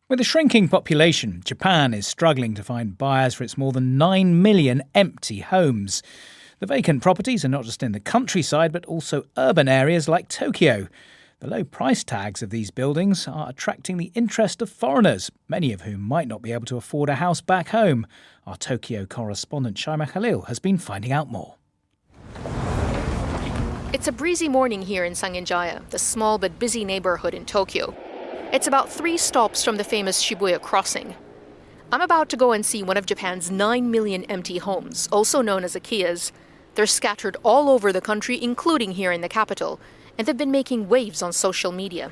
With a shrinking population, Japan is struggling to find buyers for its more than 9 million empty homes. The vacant properties are not just in the countryside, but also urban areas like Tokyo. The low price tags of these buildings are attracting the interest of foreigners, many of whom might not be able to afford a house back home. Our Tokyo correspondent Shaima Khalil has been finding out more. It's a breezy morning here in Sangenjaya, the small but busy neighborhood in Tokyo. It's about 3 stops from the famous Shibuya crossing. I'm about to go and see one of Japan's 9 million empty homes, also known as Ikeyas. They're scattered all over the country, including here in the capital, and they've been making waves on social media.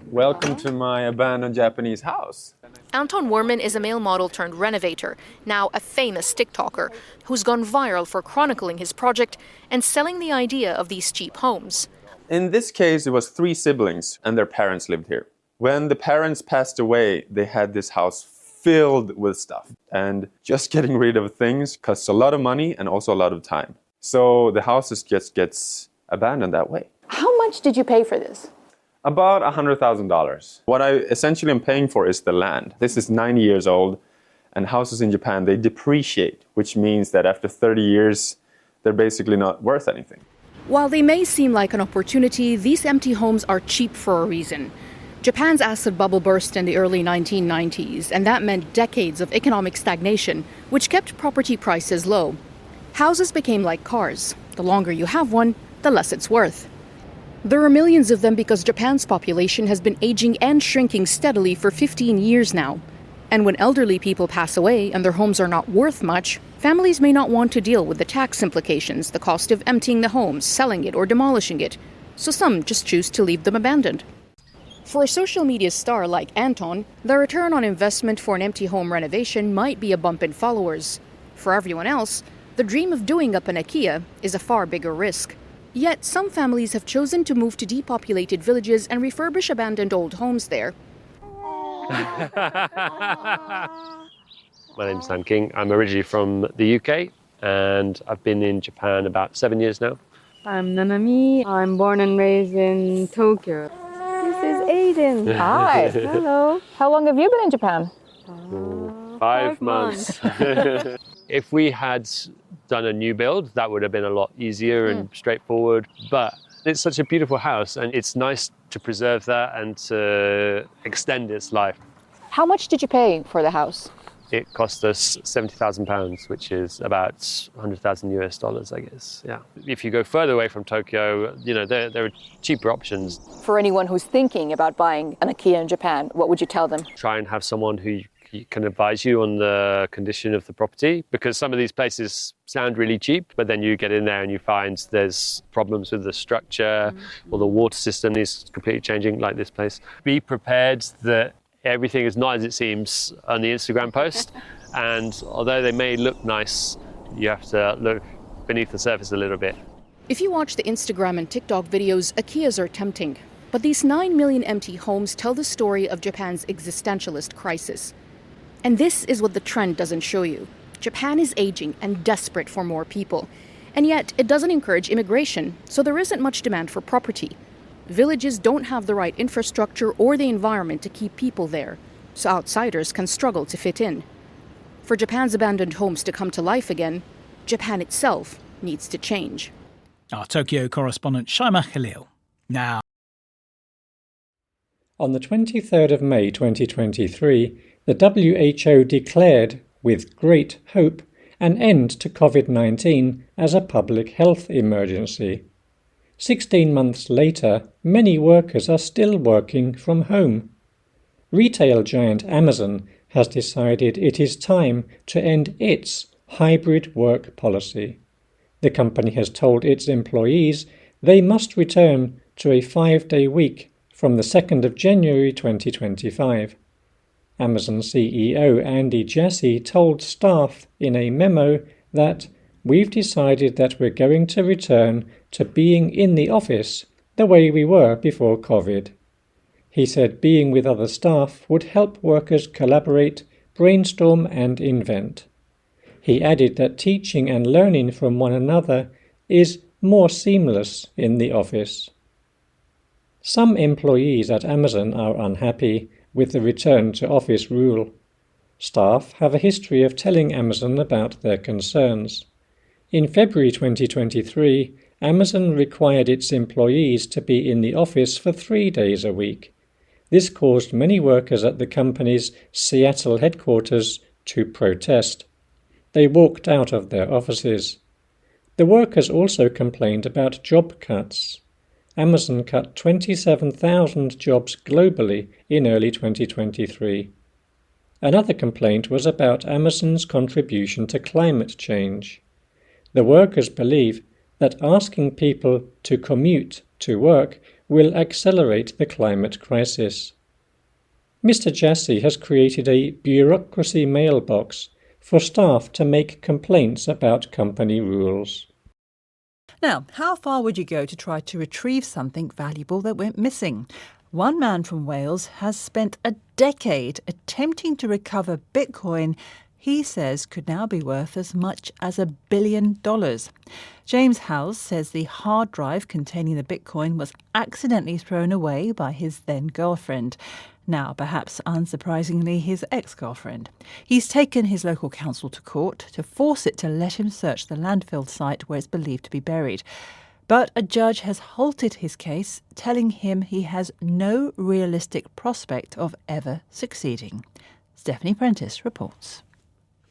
Welcome to my abandoned Japanese house. Anton Worman is a male model turned renovator, now a famous TikToker, who's gone viral for chronicling his project and selling the idea of these cheap homes. In this case, it was 3 siblings and their parents lived here. When the parents passed away, they had this house filled with stuff. And just getting rid of things costs a lot of money and also a lot of time. So the house just gets abandoned that way. How much did you pay for this? About $100,000. What I essentially am paying for is the land. This is 90 years old, and houses in Japan, they depreciate, which means that after 30 years, they're basically not worth anything. While they may seem like an opportunity, these empty homes are cheap for a reason. Japan's asset bubble burst in the early 1990s, and that meant decades of economic stagnation, which kept property prices low. Houses became like cars. The longer you have one, the less it's worth. There are millions of them because Japan's population has been aging and shrinking steadily for 15 years now. And when elderly people pass away and their homes are not worth much, families may not want to deal with the tax implications, the cost of emptying the home, selling it, or demolishing it. So some just choose to leave them abandoned. For a social media star like Anton, the return on investment for an empty home renovation might be a bump in followers. For everyone else, the dream of doing up an IKEA is a far bigger risk. Yet some families have chosen to move to depopulated villages and refurbish abandoned old homes there. My name's Sam King. I'm originally from the UK and I've been in Japan about 7 years now. I'm Nanami. I'm born and raised in Tokyo. This is Aiden. Hi. Hello. How long have you been in Japan? 5 months. If we had done a new build, that would have been a lot easier and straightforward. But it's such a beautiful house and it's nice to preserve that and to extend its life. How much did you pay for the house? It cost us £70,000, which is about 100,000 US dollars, I guess. Yeah. If you go further away from Tokyo, there are cheaper options. For anyone who's thinking about buying an IKEA in Japan, what would you tell them? Try and have someone who can advise you on the condition of the property, because some of these places sound really cheap, but then you get in there and you find there's problems with the structure or the water system is completely changing, like this place. Be prepared that everything is not as it seems on the Instagram post, and although they may look nice, you have to look beneath the surface a little bit. If you watch the Instagram and TikTok videos, IKEAs are tempting. But these 9 million empty homes tell the story of Japan's existentialist crisis. And this is what the trend doesn't show you. Japan is aging and desperate for more people. And yet, it doesn't encourage immigration, so there isn't much demand for property. Villages don't have the right infrastructure or the environment to keep people there, so outsiders can struggle to fit in. For Japan's abandoned homes to come to life again, Japan itself needs to change. Our Tokyo correspondent Shaima Khalil. Now, on the 23rd of May 2023, the WHO declared, with great hope, an end to COVID-19 as a public health emergency. 16 months later, many workers are still working from home. Retail giant Amazon has decided it is time to end its hybrid work policy. The company has told its employees they must return to a 5-day week from the 2nd of January 2025. Amazon CEO Andy Jassy told staff in a memo that we've decided that we're going to return to being in the office the way we were before COVID. He said being with other staff would help workers collaborate, brainstorm and invent. He added that teaching and learning from one another is more seamless in the office. Some employees at Amazon are unhappy with the return to office rule. Staff have a history of telling Amazon about their concerns. In February 2023, Amazon required its employees to be in the office for 3 days a week. This caused many workers at the company's Seattle headquarters to protest. They walked out of their offices. The workers also complained about job cuts. Amazon cut 27,000 jobs globally in early 2023. Another complaint was about Amazon's contribution to climate change. The workers believe that asking people to commute to work will accelerate the climate crisis. Mr. Jassy has created a bureaucracy mailbox for staff to make complaints about company rules. Now, how far would you go to try to retrieve something valuable that went missing? One man from Wales has spent a decade attempting to recover Bitcoin he says could now be worth as much as $1 billion. James Howells says the hard drive containing the Bitcoin was accidentally thrown away by his then-girlfriend. Now, perhaps unsurprisingly, his ex-girlfriend. He's taken his local council to court to force it to let him search the landfill site where it's believed to be buried. But a judge has halted his case, telling him he has no realistic prospect of ever succeeding. Stephanie Prentice reports.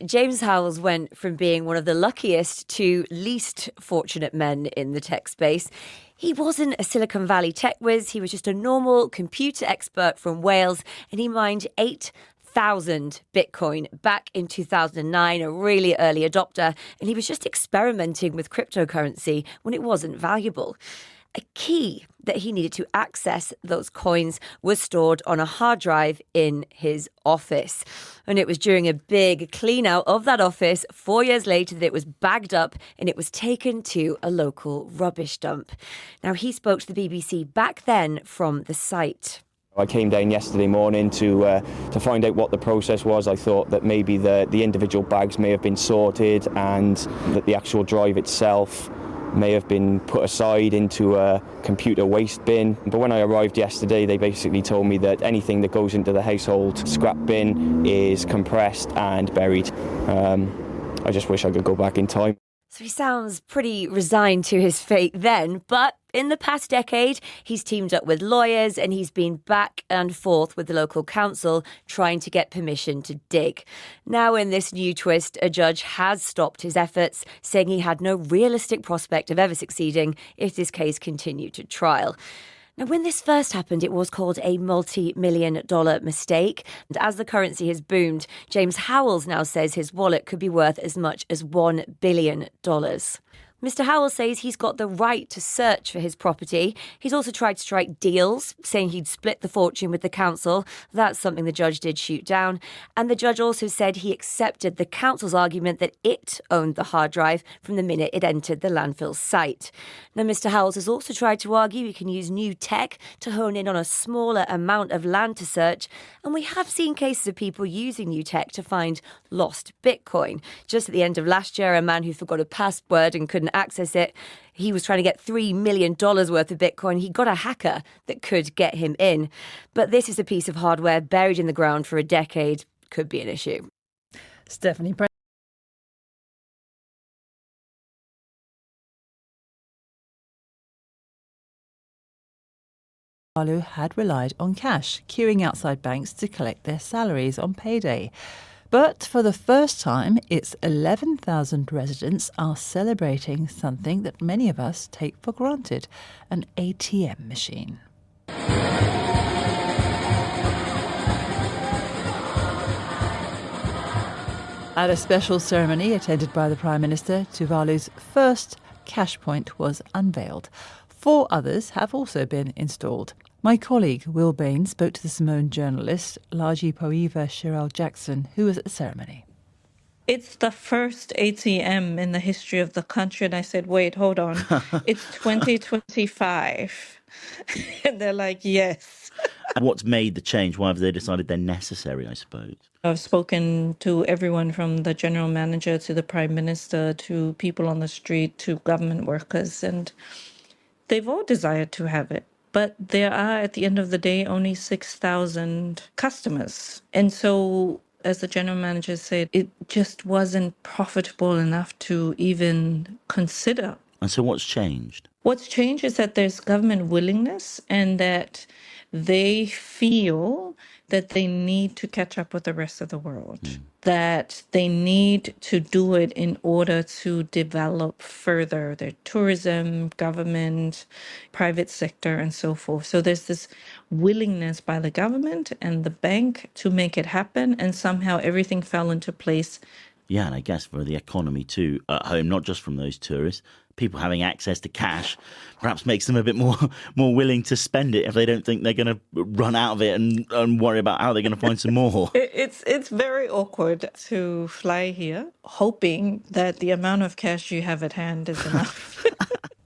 James Howells went from being one of the luckiest to least fortunate men in the tech space. He wasn't a Silicon Valley tech whiz. He was just a normal computer expert from Wales, and he mined 8,000 Bitcoin back in 2009, a really early adopter, and he was just experimenting with cryptocurrency when it wasn't valuable. A key that he needed to access those coins was stored on a hard drive in his office. And it was during a big clean out of that office 4 years later that it was bagged up and it was taken to a local rubbish dump. Now, he spoke to the BBC back then from the site. I came down yesterday morning to find out what the process was. I thought that maybe the individual bags may have been sorted and that the actual drive itself may have been put aside into a computer waste bin. But when I arrived yesterday, they basically told me that anything that goes into the household scrap bin is compressed and buried. I just wish I could go back in time. So he sounds pretty resigned to his fate then, but in the past decade, he's teamed up with lawyers and he's been back and forth with the local council trying to get permission to dig. Now, in this new twist, a judge has stopped his efforts, saying he had no realistic prospect of ever succeeding if this case continued to trial. Now, when this first happened, it was called a multi-million-dollar mistake. And as the currency has boomed, James Howells now says his wallet could be worth as much as $1 billion. Mr. Howells says he's got the right to search for his property. He's also tried to strike deals, saying he'd split the fortune with the council. That's something the judge did shoot down. And the judge also said he accepted the council's argument that it owned the hard drive from the minute it entered the landfill site. Now, Mr. Howells has also tried to argue he can use new tech to hone in on a smaller amount of land to search. And we have seen cases of people using new tech to find lost Bitcoin. Just at the end of last year, a man who forgot a password and couldn't access it, he was trying to get $3 million worth of Bitcoin. He got a hacker that could get him in. But this is a piece of hardware buried in the ground for a decade. Could be an issue. Stephanie Tuvalu had relied on cash, queuing outside banks to collect their salaries on payday. But for the first time, its 11,000 residents are celebrating something that many of us take for granted, an ATM machine. At a special ceremony attended by the Prime Minister, Tuvalu's first cash point was unveiled. 4 others have also been installed. My colleague Will Bain spoke to the Simone journalist Laji Poiva Cheryl Jackson, who was at the ceremony. It's the first ATM in the history of the country. And I said, wait, hold on. It's 2025. And they're like, yes. What's made the change? Why have they decided they're necessary, I suppose? I've spoken to everyone from the general manager to the prime minister to people on the street to government workers, and they've all desired to have it. but there are, at the end of the day, only 6,000 customers. And so, as the general manager said, it just wasn't profitable enough to even consider. And so what's changed? What's changed is that there's government willingness and that they feel that they need to catch up with the rest of the world, that they need to do it in order to develop further their tourism, government, private sector, and so forth. So there's this willingness by the government and the bank to make it happen, and somehow everything fell into place. Yeah, and I guess for the economy too, at home, not just from those tourists, people having access to cash perhaps makes them a bit more willing to spend it if they don't think they're going to run out of it and worry about how they're going to find some more. It's very awkward to fly here, hoping that the amount of cash you have at hand is enough.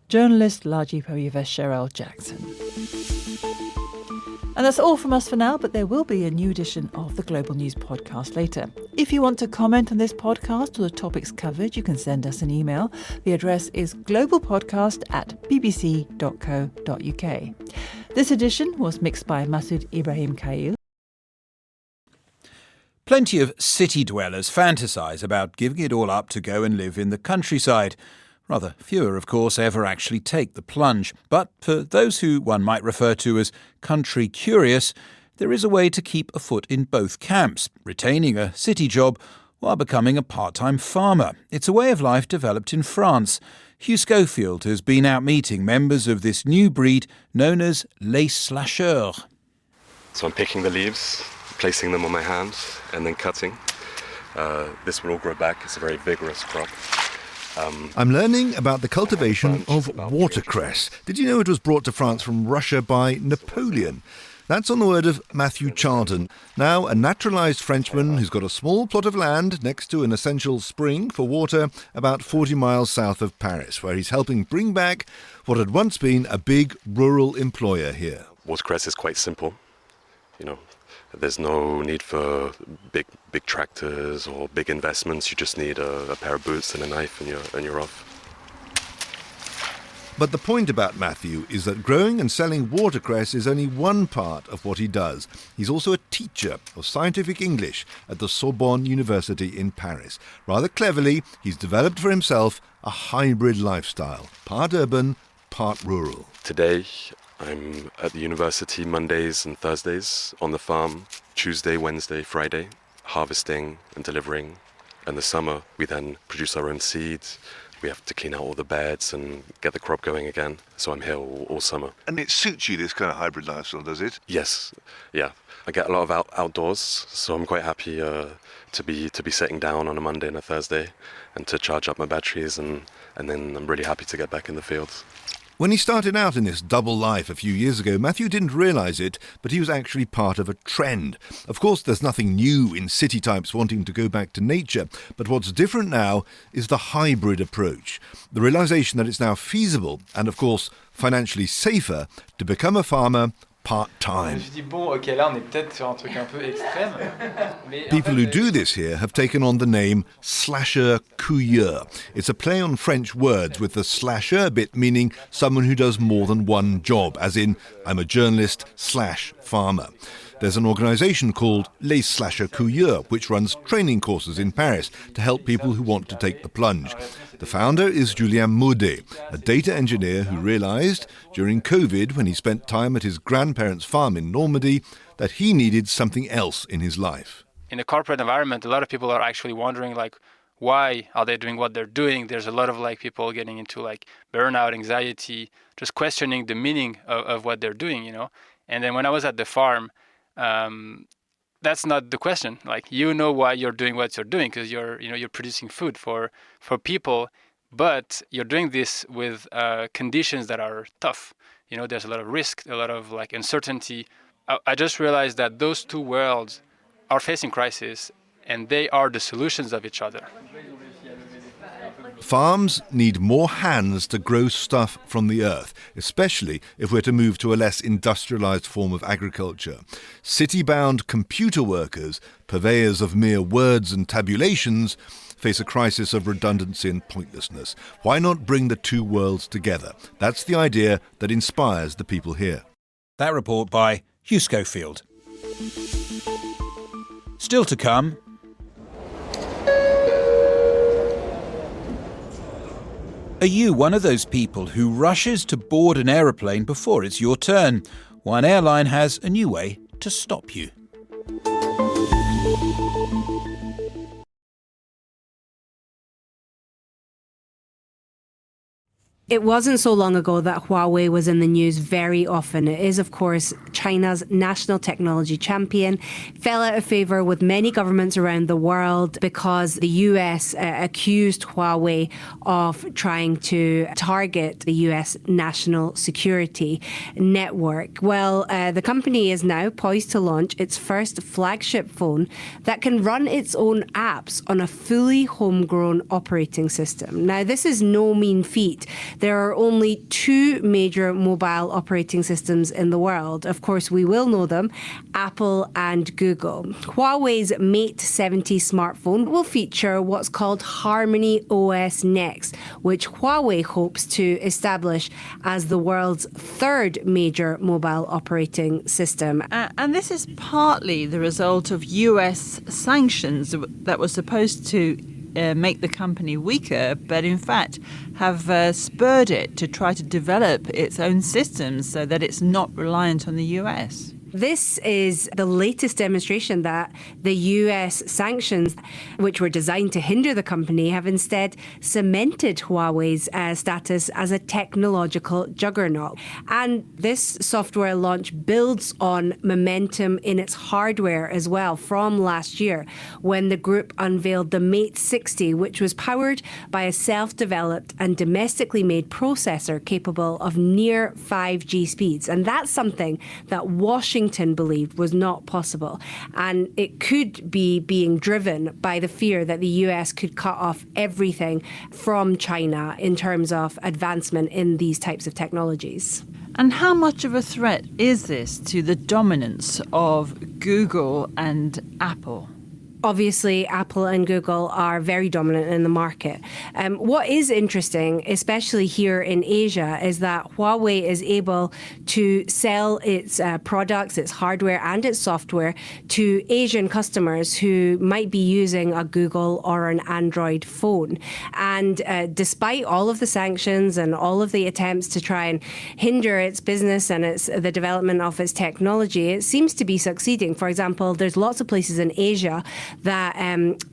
Journalist Laji Pariva Cheryl Jackson. And that's all from us for now, but there will be a new edition of the Global News podcast later. If you want to comment on this podcast or the topics covered, you can send us an email. The address is globalpodcast@bbc.co.uk. This edition was mixed by Masood Ibrahim Khalil. Plenty of city dwellers fantasise about giving it all up to go and live in the countryside. Rather fewer, of course, ever actually take the plunge. But for those who one might refer to as country curious, there is a way to keep a foot in both camps, retaining a city job while becoming a part-time farmer. It's a way of life developed in France. Hugh Schofield has been out meeting members of this new breed known as les slasheurs. So I'm picking the leaves, placing them on my hand, and then cutting. This will all grow back. It's a very vigorous crop. I'm learning about the cultivation of watercress. Did you know it was brought to France from Russia by Napoleon? That's on the word of Matthew Charlton, now a naturalised Frenchman who's got a small plot of land next to an essential spring for water about 40 miles south of Paris, where he's helping bring back what had once been a big rural employer here. Watercress is quite simple, you know. There's no need for big tractors or big investments. You just need a pair of boots and a knife and you're off. But the point about Matthew is that growing and selling watercress is only one part of what he does. He's also a teacher of scientific English at the Sorbonne University in Paris. Rather cleverly, he's developed for himself a hybrid lifestyle, part urban, part rural. Today, I'm at the university Mondays and Thursdays, on the farm Tuesday, Wednesday, Friday, harvesting and delivering. In the summer, we then produce our own seeds. We have to clean out all the beds and get the crop going again. So I'm here all summer. And it suits you, this kind of hybrid lifestyle, does it? Yes, yeah. I get a lot of outdoors, so I'm quite happy to be sitting down on a Monday and a Thursday and to charge up my batteries, and then I'm really happy to get back in the fields. When he started out in this double life a few years ago, Matthew didn't realise it, but he was actually part of a trend. Of course, there's nothing new in city types wanting to go back to nature, but what's different now is the hybrid approach. The realisation that it's now feasible, and of course financially safer, to become a farmer part-time. People who do this here have taken on the name slasher-cueilleur. It's a play on French words, with the slasher bit meaning someone who does more than one job, as in, I'm a journalist / farmer. There's an organisation called Les Slasheurs-Cueilleurs, which runs training courses in Paris to help people who want to take the plunge. The founder is Julien Maudet, a data engineer who realised during COVID, when he spent time at his grandparents' farm in Normandy, that he needed something else in his life. In the corporate environment, a lot of people are actually wondering, why are they doing what they're doing? There's a lot of people getting into burnout, anxiety, just questioning the meaning of what they're doing, And then when I was at the farm, that's not the question. Why you're doing what you're doing, because you're producing food for people, but you're doing this with conditions that are tough. There's a lot of risk, a lot of uncertainty. I just realized that those two worlds are facing crisis, and they are the solutions of each other. Farms need more hands to grow stuff from the earth, especially if we're to move to a less industrialised form of agriculture. City-bound computer workers, purveyors of mere words and tabulations, face a crisis of redundancy and pointlessness. Why not bring the two worlds together? That's the idea that inspires the people here. That report by Hugh Schofield. Still to come. Are you one of those people who rushes to board an aeroplane before it's your turn? One airline has a new way to stop you. It wasn't so long ago that Huawei was in the news very often. It is, of course, China's national technology champion. Fell out of favour with many governments around the world because the US accused Huawei of trying to target the US national security network. Well, the company is now poised to launch its first flagship phone that can run its own apps on a fully homegrown operating system. Now, this is no mean feat. There are only two major mobile operating systems in the world. Of course, we will know them, Apple and Google. Huawei's Mate 70 smartphone will feature what's called Harmony OS Next, which Huawei hopes to establish as the world's third major mobile operating system. And this is partly the result of US sanctions that were supposed to make the company weaker, but in fact have spurred it to try to develop its own systems so that it's not reliant on the US. This is the latest demonstration that the US sanctions, which were designed to hinder the company, have instead cemented Huawei's status as a technological juggernaut. And this software launch builds on momentum in its hardware as well from last year, when the group unveiled the Mate 60, which was powered by a self-developed and domestically made processor capable of near 5G speeds. And that's something that Washington believed was not possible. And it could be being driven by the fear that the US could cut off everything from China in terms of advancement in these types of technologies. And how much of a threat is this to the dominance of Google and Apple? Obviously, Apple and Google are very dominant in the market. What is interesting, especially here in Asia, is that Huawei is able to sell its products, its hardware and its software to Asian customers who might be using a Google or an Android phone. And despite all of the sanctions and all of the attempts to try and hinder its business and the development of its technology, it seems to be succeeding. For example, there's lots of places in Asia that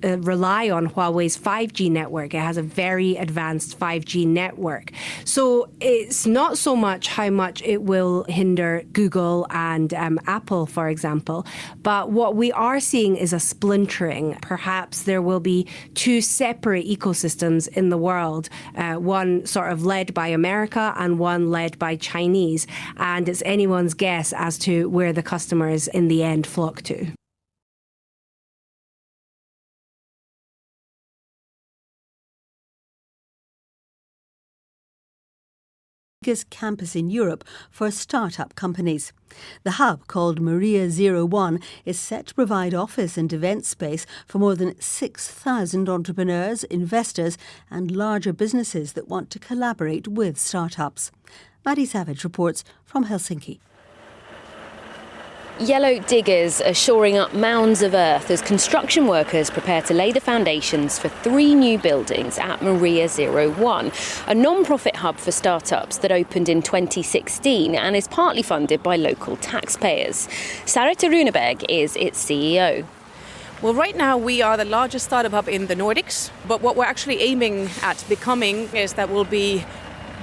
rely on Huawei's 5G network. It has a very advanced 5G network. So it's not so much how much it will hinder Google and Apple, for example, but what we are seeing is a splintering. Perhaps there will be two separate ecosystems in the world, one sort of led by America and one led by Chinese. And it's anyone's guess as to where the customers in the end flock to. Biggest campus in Europe for startup companies. The hub, called Maria 01, is set to provide office and event space for more than 6,000 entrepreneurs, investors and larger businesses that want to collaborate with startups. Maddie Savage reports from Helsinki. Yellow diggers are shoring up mounds of earth as construction workers prepare to lay the foundations for 3 new buildings at Maria 01, a non-profit hub for startups that opened in 2016 and is partly funded by local taxpayers. Sarita Runeberg is its CEO. Well, right now we are the largest startup hub in the Nordics, but what we're actually aiming at becoming is that we'll be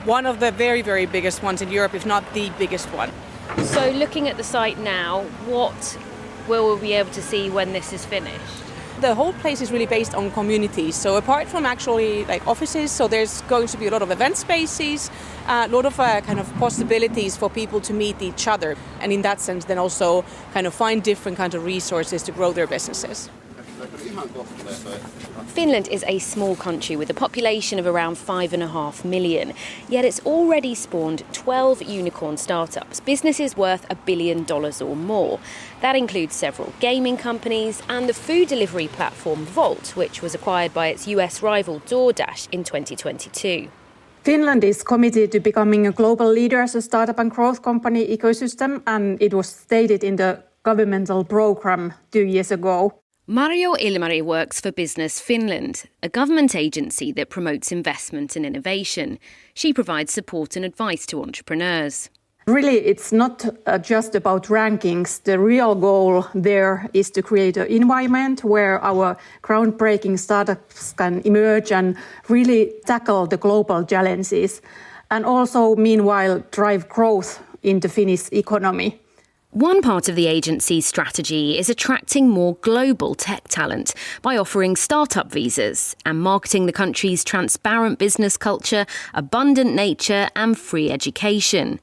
one of the very, very biggest ones in Europe, if not the biggest one. So looking at the site now, what will we be able to see when this is finished? The whole place is really based on communities. So apart from actually like offices, so there's going to be a lot of event spaces, a lot of kind of possibilities for people to meet each other. And in that sense, then also kind of find different kinds of resources to grow their businesses. Finland is a small country with a population of around 5.5 million, yet it's already spawned 12 unicorn startups, businesses worth $1 billion or more. That includes several gaming companies and the food delivery platform Volt, which was acquired by its US rival DoorDash in 2022. Finland is committed to becoming a global leader as a startup and growth company ecosystem, and it was stated in the governmental program 2 years ago. Mario Ilmari works for Business Finland, a government agency that promotes investment and innovation. She provides support and advice to entrepreneurs. Really, it's not just about rankings. The real goal there is to create an environment where our groundbreaking startups can emerge and really tackle the global challenges, and also, meanwhile, drive growth in the Finnish economy. One part of the agency's strategy is attracting more global tech talent by offering startup visas and marketing the country's transparent business culture, abundant nature and free education.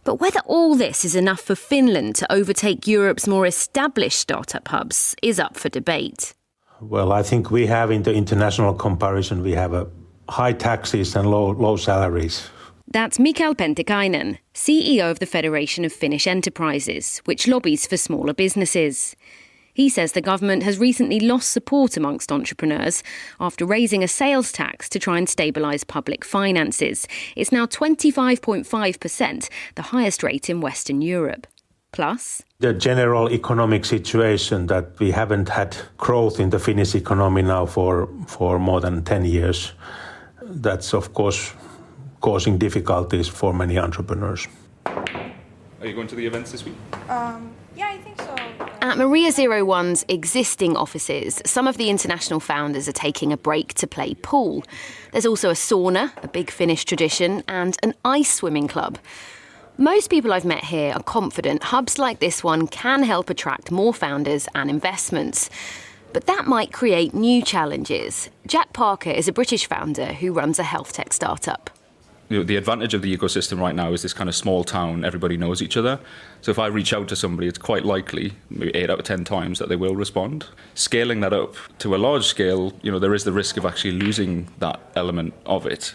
But whether all this is enough for Finland to overtake Europe's more established startup hubs is up for debate. Well, I think we have, in the international comparison, we have high taxes and low salaries. That's Mikael Pentikainen, CEO of the Federation of Finnish Enterprises, which lobbies for smaller businesses. He says the government has recently lost support amongst entrepreneurs after raising a sales tax to try and stabilise public finances. It's now 25.5%, the highest rate in Western Europe. Plus, the general economic situation that we haven't had growth in the Finnish economy now for more than 10 years. That's, of course, causing difficulties for many entrepreneurs. Are you going to the events this week? Yeah, I think so. At Maria01's existing offices, some of the international founders are taking a break to play pool. There's also a sauna, a big Finnish tradition, and an ice swimming club. Most people I've met here are confident hubs like this one can help attract more founders and investments. But that might create new challenges. Jack Parker is a British founder who runs a health tech startup. The advantage of the ecosystem right now is this kind of small town, everybody knows each other. So if I reach out to somebody, it's quite likely, maybe 8 out of 10 times, that they will respond. Scaling that up to a large scale, there is the risk of actually losing that element of it.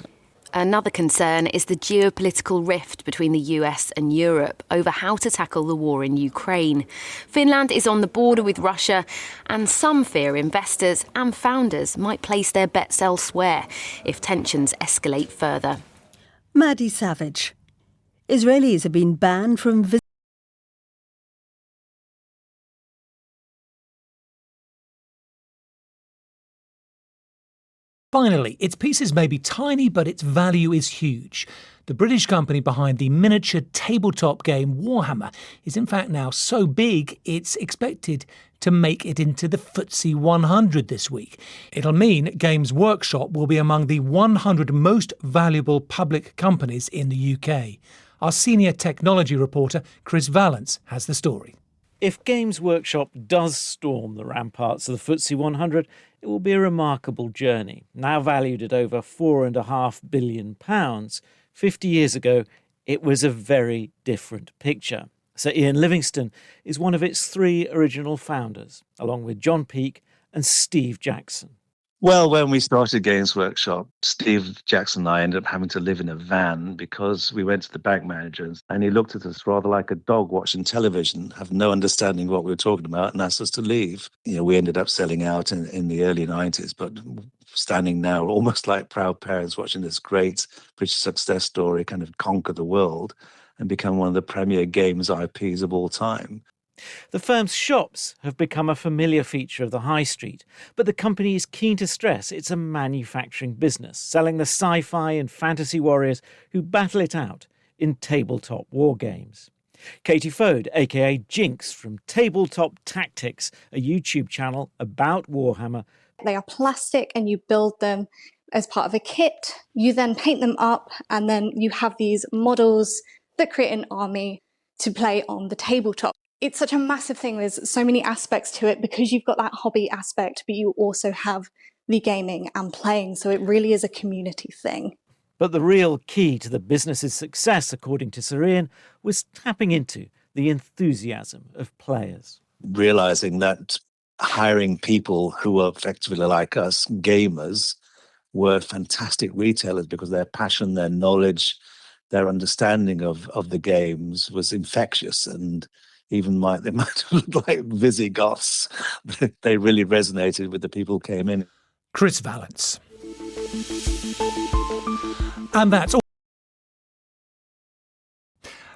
Another concern is the geopolitical rift between the US and Europe over how to tackle the war in Ukraine. Finland is on the border with Russia, and some fear investors and founders might place their bets elsewhere if tensions escalate further. Maddie Savage. Israelis have been banned from visiting. Finally, its pieces may be tiny, but its value is huge. The British company behind the miniature tabletop game Warhammer is in fact now so big it's expected to make it into the FTSE 100 this week. It'll mean Games Workshop will be among the 100 most valuable public companies in the UK. Our senior technology reporter Chris Vallance has the story. If Games Workshop does storm the ramparts of the FTSE 100, it will be a remarkable journey. Now valued at over £4.5 billion, 50 years ago, it was a very different picture. Sir Ian Livingstone is one of its 3 original founders, along with John Peake and Steve Jackson. Well, when we started Games Workshop, Steve Jackson and I ended up having to live in a van because we went to the bank managers and he looked at us rather like a dog watching television, have no understanding of what we were talking about, and asked us to leave. We ended up selling out in the early 90s, but standing now almost like proud parents watching this great British success story kind of conquer the world and become one of the premier games IPs of all time. The firm's shops have become a familiar feature of the high street, but the company is keen to stress it's a manufacturing business, selling the sci-fi and fantasy warriors who battle it out in tabletop war games. Katie Fode, aka Jinx from Tabletop Tactics, a YouTube channel about Warhammer. They are plastic and you build them as part of a kit. You then paint them up and then you have these models that create an army to play on the tabletop. It's such a massive thing. There's so many aspects to it because you've got that hobby aspect, but you also have the gaming and playing. So it really is a community thing. But the real key to the business's success, according to Sir Ian, was tapping into the enthusiasm of players. Realizing that hiring people who were effectively like us, gamers, were fantastic retailers because their passion, their knowledge, their understanding of the games was infectious, and even they might have looked like Visigoths. They really resonated with the people who came in. Chris Vallance. And that's all.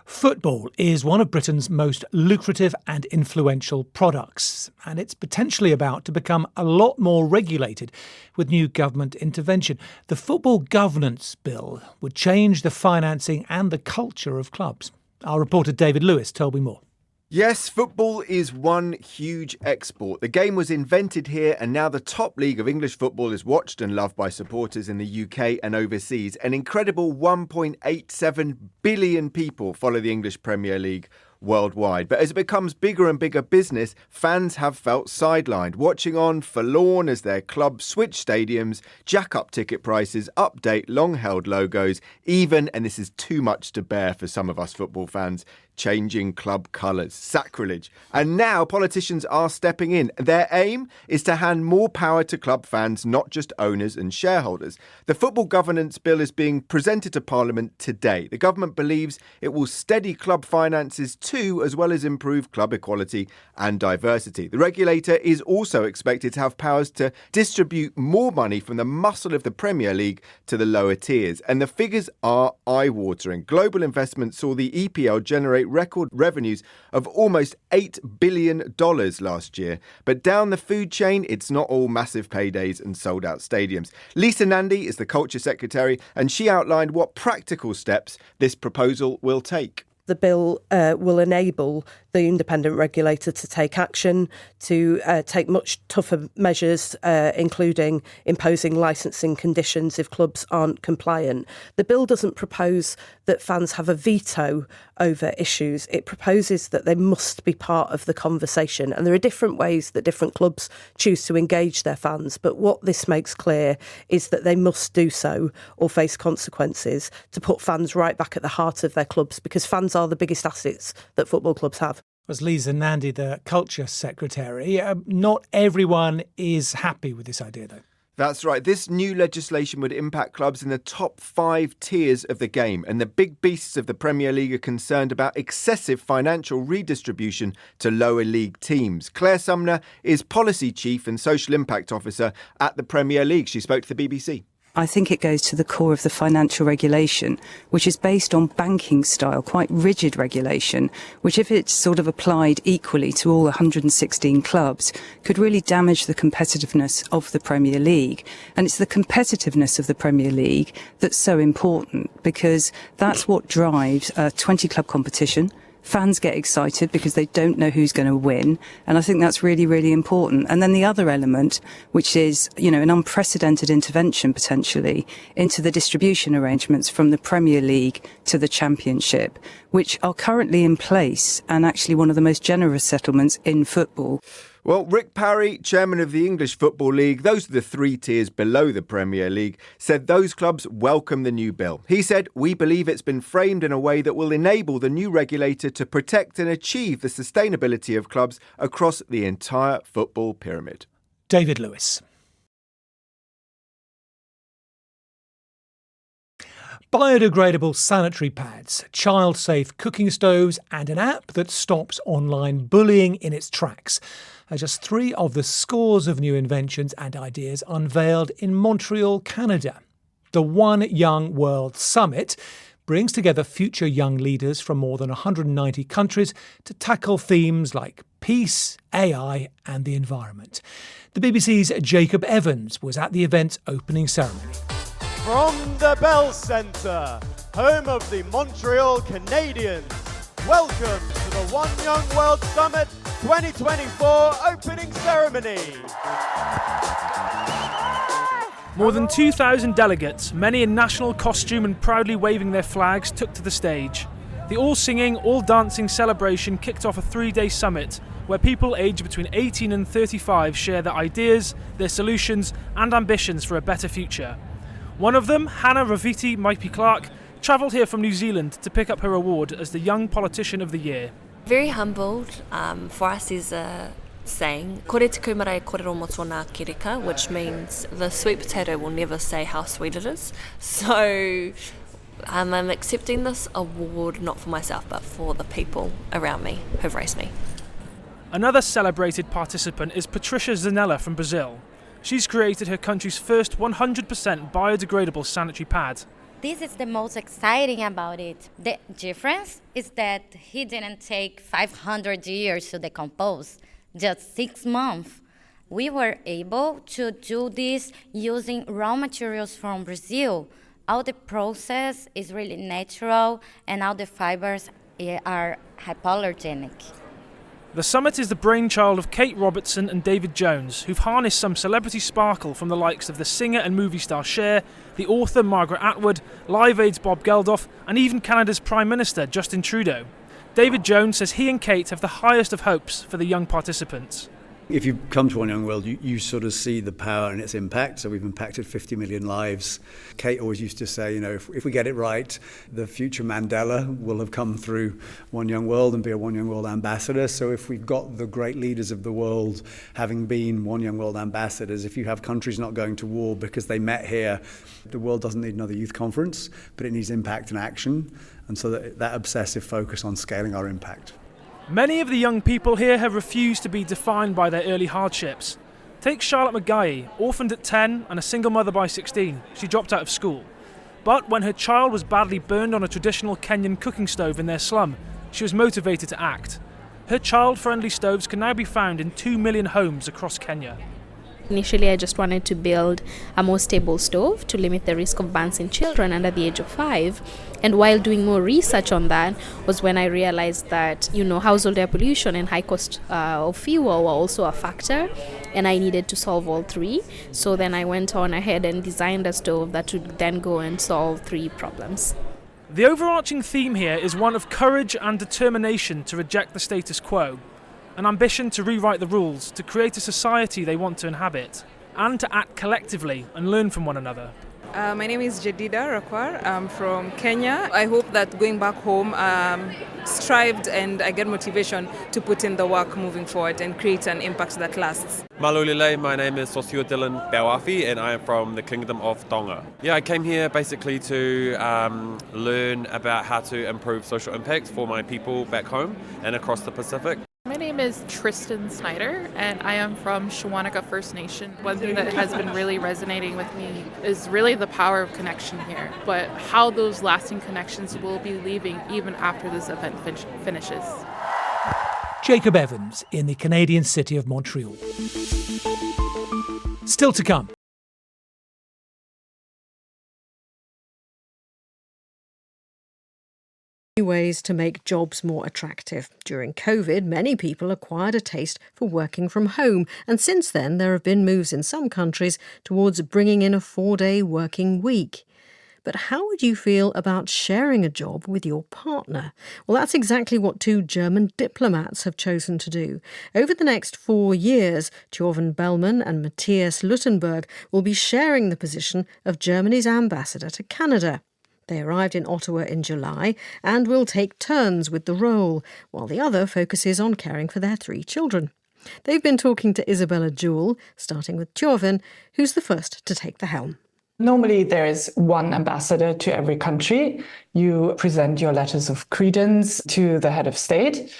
Football is one of Britain's most lucrative and influential products, and it's potentially about to become a lot more regulated with new government intervention. The Football Governance Bill would change the financing and the culture of clubs. Our reporter David Lewis told me more. Yes, football is one huge export. The game was invented here, and now the top league of English football is watched and loved by supporters in the UK and overseas. An incredible 1.87 billion people follow the English Premier League worldwide. But as it becomes bigger and bigger business, fans have felt sidelined, watching on forlorn as their clubs switch stadiums, jack up ticket prices, update long-held logos, even, and this is too much to bear for some of us football fans, changing club colours. Sacrilege. And now politicians are stepping in. Their aim is to hand more power to club fans, not just owners and shareholders. The Football Governance Bill is being presented to Parliament today. The government believes it will steady club finances too, as well as improve club equality and diversity. The regulator is also expected to have powers to distribute more money from the muscle of the Premier League to the lower tiers. And the figures are eye-watering. Global investment saw the EPL generate record revenues of almost $8 billion last year. But down the food chain, it's not all massive paydays and sold-out stadiums. Lisa Nandy is the Culture Secretary, and she outlined what practical steps this proposal will take. The bill will enable the independent regulator to take action, to take much tougher measures, including imposing licensing conditions if clubs aren't compliant. The bill doesn't propose that fans have a veto over issues. It proposes that they must be part of the conversation. And there are different ways that different clubs choose to engage their fans. But what this makes clear is that they must do so or face consequences to put fans right back at the heart of their clubs, because fans are the biggest assets that football clubs have. Was Lisa Nandy, the Culture Secretary. Not everyone is happy with this idea, though. That's right. This new legislation would impact clubs in the top 5 tiers of the game, and the big beasts of the Premier League are concerned about excessive financial redistribution to lower league teams. Claire Sumner is Policy Chief and Social Impact Officer at the Premier League. She spoke to the BBC. I think it goes to the core of the financial regulation, which is based on banking style, quite rigid regulation, which if it's sort of applied equally to all 116 clubs, could really damage the competitiveness of the Premier League. And it's the competitiveness of the Premier League that's so important, because that's what drives a 20-club competition. Fans get excited because they don't know who's going to win. And I think that's really, really important. And then the other element, which is, an unprecedented intervention potentially into the distribution arrangements from the Premier League to the Championship, which are currently in place and actually one of the most generous settlements in football. Well, Rick Parry, chairman of the English Football League, those are the 3 tiers below the Premier League, said those clubs welcome the new bill. He said, "We believe it's been framed in a way that will enable the new regulator to protect and achieve the sustainability of clubs across the entire football pyramid." David Lewis. Biodegradable sanitary pads, child-safe cooking stoves and an app that stops online bullying in its tracks are just 3 of the scores of new inventions and ideas unveiled in Montreal, Canada. The One Young World Summit brings together future young leaders from more than 190 countries to tackle themes like peace, AI and the environment. The BBC's Jacob Evans was at the event's opening ceremony. From the Bell Centre, home of the Montreal Canadiens, welcome to the One Young World Summit 2024 opening ceremony. More than 2,000 delegates, many in national costume and proudly waving their flags, took to the stage. The all-singing, all-dancing celebration kicked off a 3-day summit where people aged between 18 and 35 share their ideas, their solutions and ambitions for a better future. One of them, Hannah Raviti Maipi-Clark, travelled here from New Zealand to pick up her award as the Young Politician of the Year. Very humbled. For us is a saying, Kore te kumara e korero mo tōna kirika, which means the sweet potato will never say how sweet it is. So I'm accepting this award not for myself but for the people around me who've raised me. Another celebrated participant is Patricia Zanella from Brazil. She's created her country's first 100% biodegradable sanitary pad. This is the most exciting about it. The difference is that he didn't take 500 years to decompose, just 6 months. We were able to do this using raw materials from Brazil. All the process is really natural and all the fibers are hypoallergenic. The summit is the brainchild of Kate Robertson and David Jones, who've harnessed some celebrity sparkle from the likes of the singer and movie star Cher, the author Margaret Atwood, Live Aid's Bob Geldof, and even Canada's Prime Minister Justin Trudeau. David Jones says he and Kate have the highest of hopes for the young participants. If you come to One Young World, you sort of see the power and its impact. So we've impacted 50 million lives. Kate always used to say, if we get it right, the future Mandela will have come through One Young World and be a One Young World ambassador. So if we've got the great leaders of the world having been One Young World ambassadors, if you have countries not going to war because they met here, the world doesn't need another youth conference, but it needs impact and action. And so that obsessive focus on scaling our impact. Many of the young people here have refused to be defined by their early hardships. Take Charlotte Magai, orphaned at 10 and a single mother by 16. She dropped out of school. But when her child was badly burned on a traditional Kenyan cooking stove in their slum, she was motivated to act. Her child-friendly stoves can now be found in 2 million homes across Kenya. Initially, I just wanted to build a more stable stove to limit the risk of burns in children under the age of 5. And while doing more research on that was when I realized that, household air pollution and high cost of fuel were also a factor, and I needed to solve all three. So then I went on ahead and designed a stove that would then go and solve 3 problems. The overarching theme here is one of courage and determination to reject the status quo, an ambition to rewrite the rules, to create a society they want to inhabit, and to act collectively and learn from one another. My name is Jedida Rakwar. I'm from Kenya. I hope that going back home, strived and I get motivation to put in the work moving forward and create an impact that lasts. Malulile, my name is Sosio Dylan Bawafi and I am from the Kingdom of Tonga. I came here basically to learn about how to improve social impact for my people back home and across the Pacific. My name is Tristan Snyder, and I am from Shawanika First Nation. One thing that has been really resonating with me is really the power of connection here, but how those lasting connections will be leaving even after this event finishes. Jacob Evans in the Canadian city of Montreal. Still to come. Ways to make jobs more attractive. During COVID, many people acquired a taste for working from home, and since then there have been moves in some countries towards bringing in a 4-day working week. But how would you feel about sharing a job with your partner? Well, that's exactly what 2 German diplomats have chosen to do. Over the next 4 years, Thjorven Bellman and Matthias Luttenberg will be sharing the position of Germany's ambassador to Canada. They arrived in Ottawa in July and will take turns with the role, while the other focuses on caring for their 3 children. They've been talking to Isabella Jewell, starting with Thjorven, who's the first to take the helm. Normally, there is one ambassador to every country. You present your letters of credence to the head of state,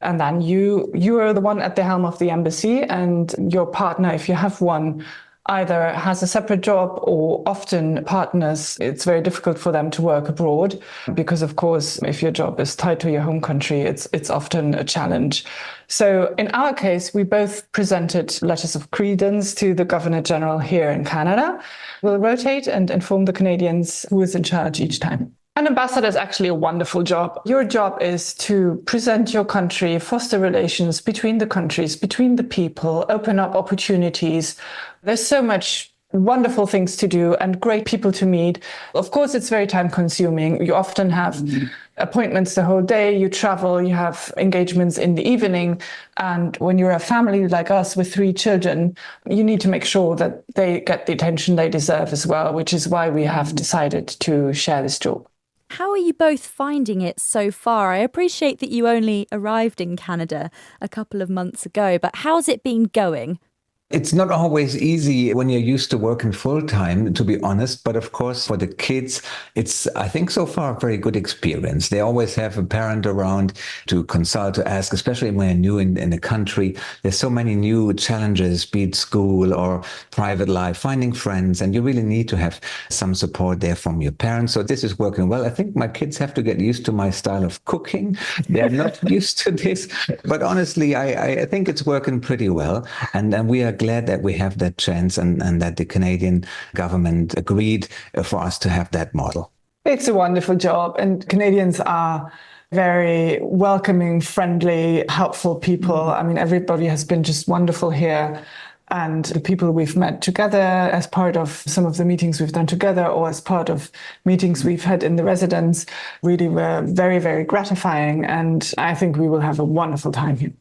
and then you are the one at the helm of the embassy, and your partner, if you have one, either has a separate job or often partners, it's very difficult for them to work abroad because, of course, if your job is tied to your home country, it's often a challenge. So in our case, we both presented letters of credence to the Governor General here in Canada. We'll rotate and inform the Canadians who is in charge each time. An ambassador is actually a wonderful job. Your job is to present your country, foster relations between the countries, between the people, open up opportunities. There's so much wonderful things to do and great people to meet. Of course, it's very time consuming. You often have appointments the whole day, you travel, you have engagements in the evening. And when you're a family like us with 3 children, you need to make sure that they get the attention they deserve as well, which is why we have decided to share this job. How are you both finding it so far? I appreciate that you only arrived in Canada a couple of months ago, but how's it been going? It's not always easy when you're used to working full time, to be honest. But of course, for the kids, it's, I think so far, a very good experience. They always have a parent around to consult, to ask, especially when they're new in the country. There's so many new challenges, be it school or private life, finding friends, and you really need to have some support there from your parents. So this is working well. I think my kids have to get used to my style of cooking. They're not used to this. But honestly, I think it's working pretty well. And we are glad that we have that chance and that the Canadian government agreed for us to have that model. It's a wonderful job, and Canadians are very welcoming, friendly, helpful people. I mean, everybody has been just wonderful here. And the people we've met together as part of some of the meetings we've done together or as part of meetings we've had in the residence really were very, very gratifying. And I think we will have a wonderful time here.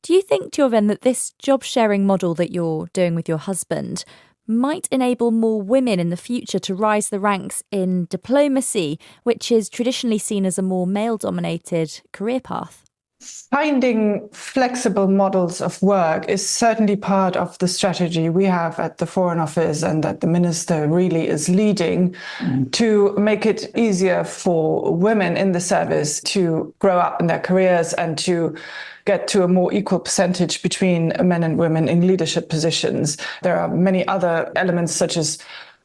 Do you think, Tjorven, that this job-sharing model that you're doing with your husband might enable more women in the future to rise the ranks in diplomacy, which is traditionally seen as a more male-dominated career path? Finding flexible models of work is certainly part of the strategy we have at the Foreign Office and that the Minister really is leading to make it easier for women in the service to grow up in their careers and to get to a more equal percentage between men and women in leadership positions. There are many other elements such as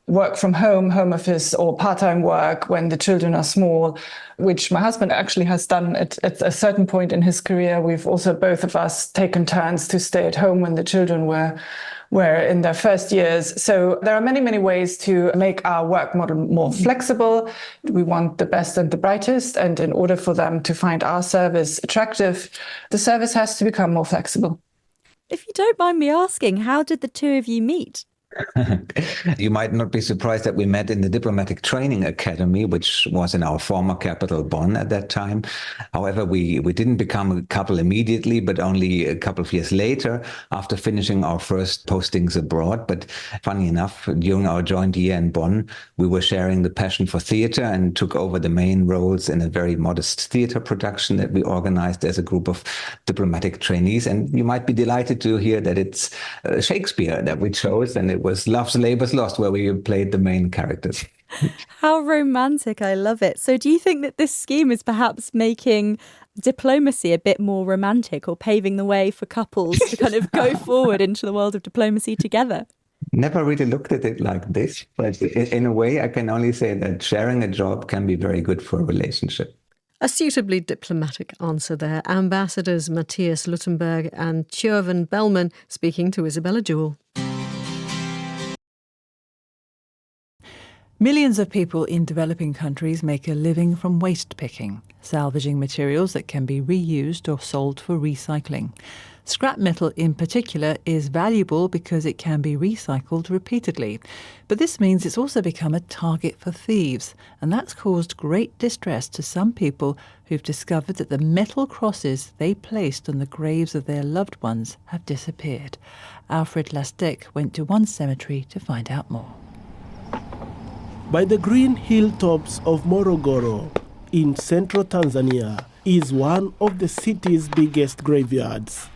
work from home, home office, or part-time work when the children are small, which my husband actually has done at a certain point in his career. We've also, both of us, taken turns to stay at home when the children were in their first years. So there are many, many ways to make our work model more flexible. We want the best and the brightest, and in order for them to find our service attractive, the service has to become more flexible. If you don't mind me asking, how did the two of you meet? You might not be surprised that we met in the Diplomatic Training Academy, which was in our former capital, Bonn, at that time. However, we didn't become a couple immediately, but only a couple of years later after finishing our first postings abroad. But funny enough, during our joint year in Bonn, we were sharing the passion for theater and took over the main roles in a very modest theater production that we organized as a group of diplomatic trainees. And you might be delighted to hear that it's Shakespeare that we chose, and it was Love's Labour's Lost, where we played the main characters. How romantic. I love it. So do you think that this scheme is perhaps making diplomacy a bit more romantic, or paving the way for couples to kind of go forward into the world of diplomacy together? Never really looked at it like this, but in a way I can only say that sharing a job can be very good for a relationship. A suitably diplomatic answer there. Ambassadors Matthias Luttenberg and Tjorven Bellman speaking to Isabella Jewell. Millions of people in developing countries make a living from waste picking, salvaging materials that can be reused or sold for recycling. Scrap metal in particular is valuable because it can be recycled repeatedly. But this means it's also become a target for thieves, and that's caused great distress to some people who've discovered that the metal crosses they placed on the graves of their loved ones have disappeared. Alfred Lastek went to one cemetery to find out more. By the green hilltops of Morogoro in central Tanzania is one of the city's biggest graveyards.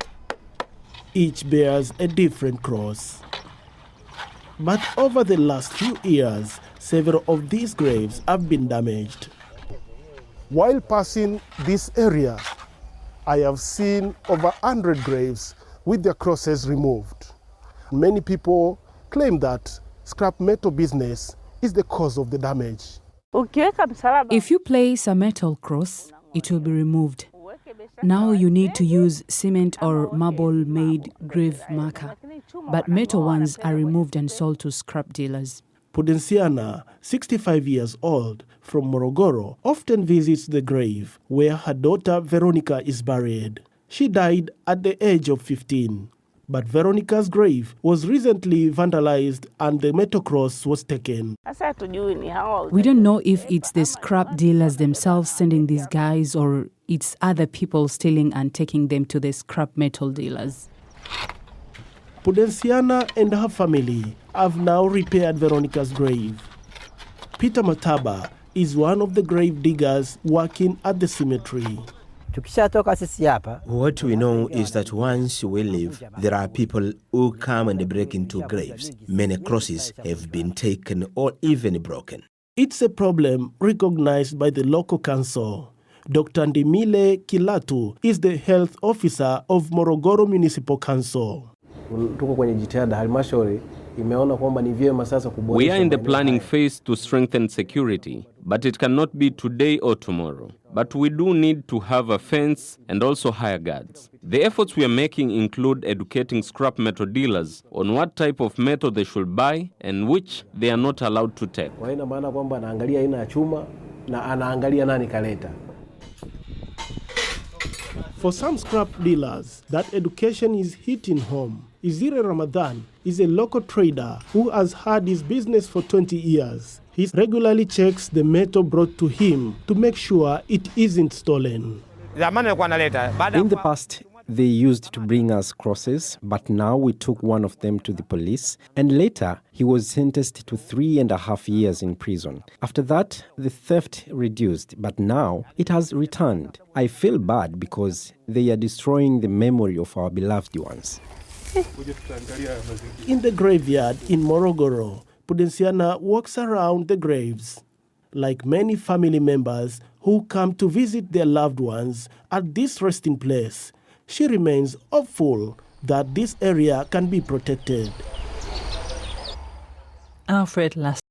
Each bears a different cross. But over the last few years, several of these graves have been damaged. While passing this area, I have seen over 100 graves with their crosses removed. Many people claim that scrap metal business is the cause of the damage. If you place a metal cross, it will be removed. Now you need to use cement or marble-made grave marker, but metal ones are removed and sold to scrap dealers. Pudensiana, 65 years old, from Morogoro, often visits the grave where her daughter Veronica is buried. She died at the age of 15. But Veronica's grave was recently vandalized and the metal cross was taken. We don't know if it's the scrap dealers themselves sending these guys or it's other people stealing and taking them to the scrap metal dealers. Pudensiana and her family have now repaired Veronica's grave. Peter Mataba is one of the grave diggers working at the cemetery. What we know is that once we leave, there are people who come and break into graves. Many crosses have been taken or even broken. It's a problem recognized by the local council. Dr. Ndimile Kilatu is the health officer of Morogoro Municipal Council. We are in the planning phase to strengthen security, but it cannot be today or tomorrow. But we do need to have a fence and also hire guards. The efforts we are making include educating scrap metal dealers on what type of metal they should buy and which they are not allowed to take. For some scrap dealers, that education is hitting home. Izire Ramadan is a local trader who has had his business for 20 years. He regularly checks the metal brought to him to make sure it isn't stolen. In the past, they used to bring us crosses, but now we took one of them to the police, and later he was sentenced to 3.5 years in prison. After that, the theft reduced, but now it has returned. I feel bad because they are destroying the memory of our beloved ones. In the graveyard in Morogoro, Pudensiana walks around the graves. Like many family members who come to visit their loved ones at this resting place, she remains hopeful that this area can be protected. Alfred Lass.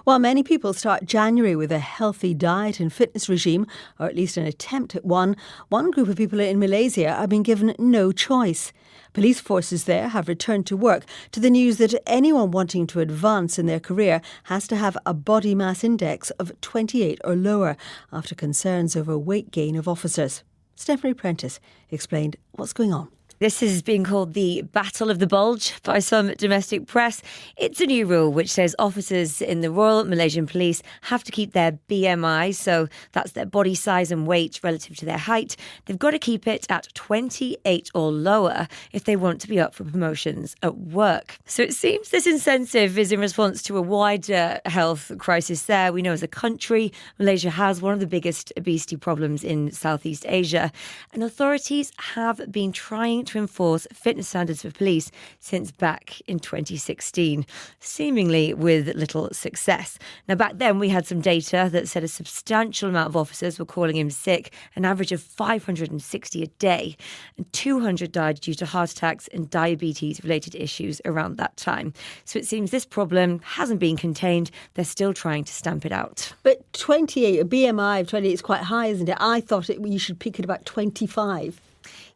While many people start January with a healthy diet and fitness regime, or at least an attempt at one group of people in Malaysia have been given no choice. Police forces there have returned to work to the news that anyone wanting to advance in their career has to have a body mass index of 28 or lower after concerns over weight gain of officers. Stephanie Prentice explained what's going on. This is being called the Battle of the Bulge by some domestic press. It's a new rule which says officers in the Royal Malaysian Police have to keep their BMI, so that's their body size and weight relative to their height. They've got to keep it at 28 or lower if they want to be up for promotions at work. So it seems this incentive is in response to a wider health crisis there. We know as a country, Malaysia has one of the biggest obesity problems in Southeast Asia, and authorities have been trying to enforce fitness standards for police since back in 2016, seemingly with little success. Now, back then we had some data that said a substantial amount of officers were calling in sick, an average of 560 a day, and 200 died due to heart attacks and diabetes-related issues around that time. So it seems this problem hasn't been contained. They're still trying to stamp it out. But 28, a BMI of 28 is quite high, isn't it? I thought you should pick it about 25.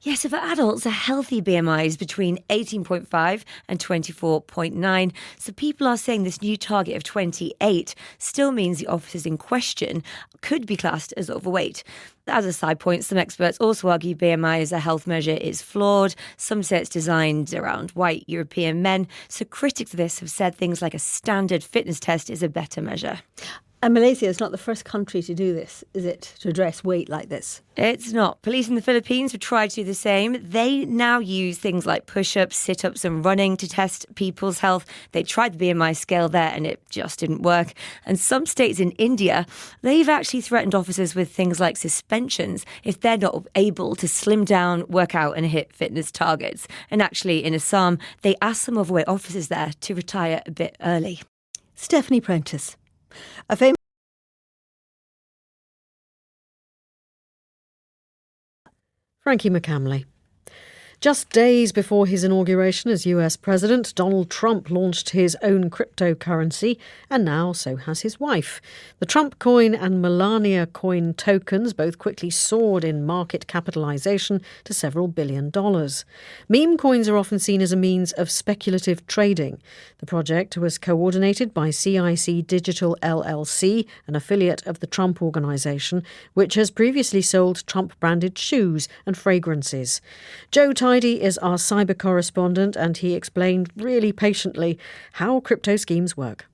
Yes, so for adults, a healthy BMI is between 18.5 and 24.9. So people are saying this new target of 28 still means the officers in question could be classed as overweight. As a side point, some experts also argue BMI as a health measure is flawed. Some say it's designed around white European men. So critics of this have said things like a standard fitness test is a better measure. And Malaysia is not the first country to do this, is it, to address weight like this? It's not. Police in the Philippines have tried to do the same. They now use things like push-ups, sit-ups and running to test people's health. They tried the BMI scale there and it just didn't work. And some states in India, they've actually threatened officers with things like suspensions if they're not able to slim down, work out and hit fitness targets. And actually in Assam, they asked some overweight officers there to retire a bit early. Stephanie Prentice. A famous Frankie McCamley. Just days before his inauguration as US President, Donald Trump launched his own cryptocurrency, and now so has his wife. The Trump coin and Melania coin tokens both quickly soared in market capitalization to several $1 billion. Meme coins are often seen as a means of speculative trading. The project was coordinated by CIC Digital LLC, an affiliate of the Trump Organization, which has previously sold Trump-branded shoes and fragrances. Joe Tidy is our cyber correspondent, and he explained really patiently how crypto schemes work.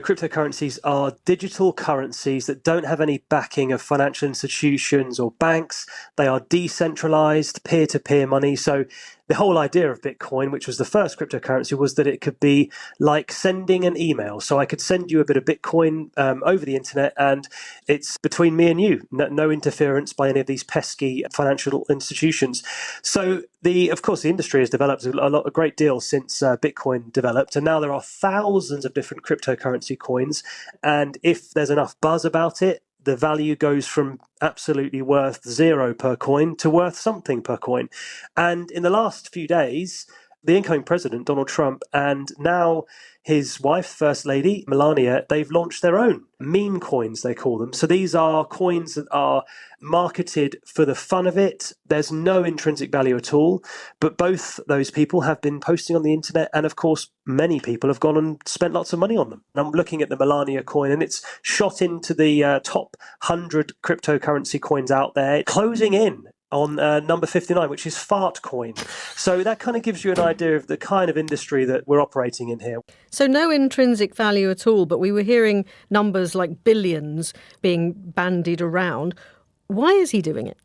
Cryptocurrencies are digital currencies that don't have any backing of financial institutions or banks. They are decentralized, peer-to-peer money, so The whole idea of Bitcoin, which was the first cryptocurrency, was that it could be like sending an email. So I could send you a bit of Bitcoin over the internet, and it's between me and you. No interference by any of these pesky financial institutions. So of course, the industry has developed a great deal since Bitcoin developed, and now there are thousands of different cryptocurrency coins. And if there's enough buzz about it, the value goes from absolutely worth 0 per coin to worth something per coin. And in the last few days, the incoming president, Donald Trump, and now his wife, First Lady Melania, they've launched their own meme coins, they call them. So these are coins that are marketed for the fun of it. There's no intrinsic value at all. But both those people have been posting on the internet. And of course, many people have gone and spent lots of money on them. And I'm looking at the Melania coin, and it's shot into the top 100 cryptocurrency coins out there, closing in on number 59, which is Fartcoin. So that kind of gives you an idea of the kind of industry that we're operating in here. So no intrinsic value at all, but we were hearing numbers like billions being bandied around. Why is he doing it?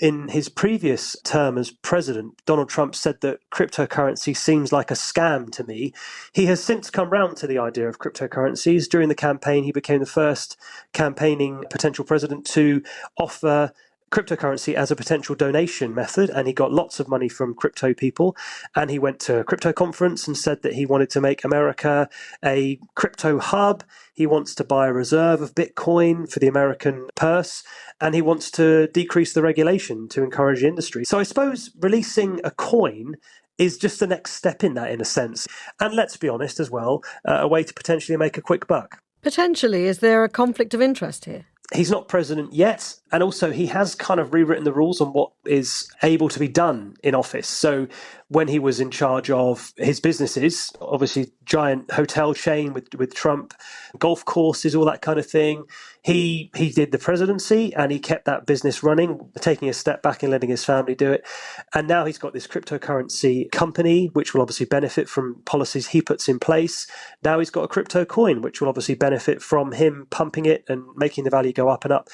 In his previous term as president, Donald Trump said that cryptocurrency seems like a scam to me. He has since come round to the idea of cryptocurrencies. During the campaign, he became the first campaigning potential president to offer cryptocurrency as a potential donation method, and he got lots of money from crypto people. And he went to a crypto conference and said that he wanted to make America a crypto hub. He wants to buy a reserve of Bitcoin for the American purse, and he wants to decrease the regulation to encourage the industry. So I suppose releasing a coin is just the next step in that, in a sense. And let's be honest as well, a way to potentially make a quick buck. Potentially, is there a conflict of interest here? He's not president yet, and also he has kind of rewritten the rules on what is able to be done in office. So when he was in charge of his businesses, obviously giant hotel chain with Trump, golf courses, all that kind of thing, he did the presidency and he kept that business running, taking a step back and letting his family do it. And now he's got this cryptocurrency company, which will obviously benefit from policies he puts in place. Now he's got a crypto coin, which will obviously benefit from him pumping it and making the value go up and up.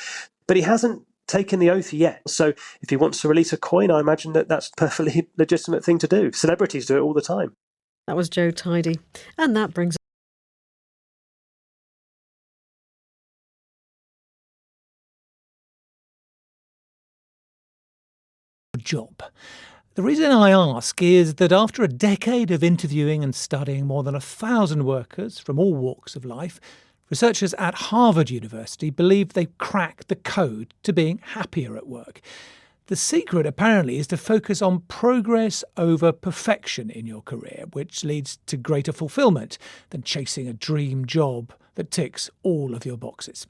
But he hasn't taken the oath yet. So if he wants to release a coin, I imagine that that's a perfectly legitimate thing to do. Celebrities do it all the time. That was Joe Tidy. And that brings job. The reason I ask is that after a decade of interviewing and studying more than 1,000 workers from all walks of life, researchers at Harvard University believe they've cracked the code to being happier at work. The secret, apparently, is to focus on progress over perfection in your career, which leads to greater fulfillment than chasing a dream job that ticks all of your boxes.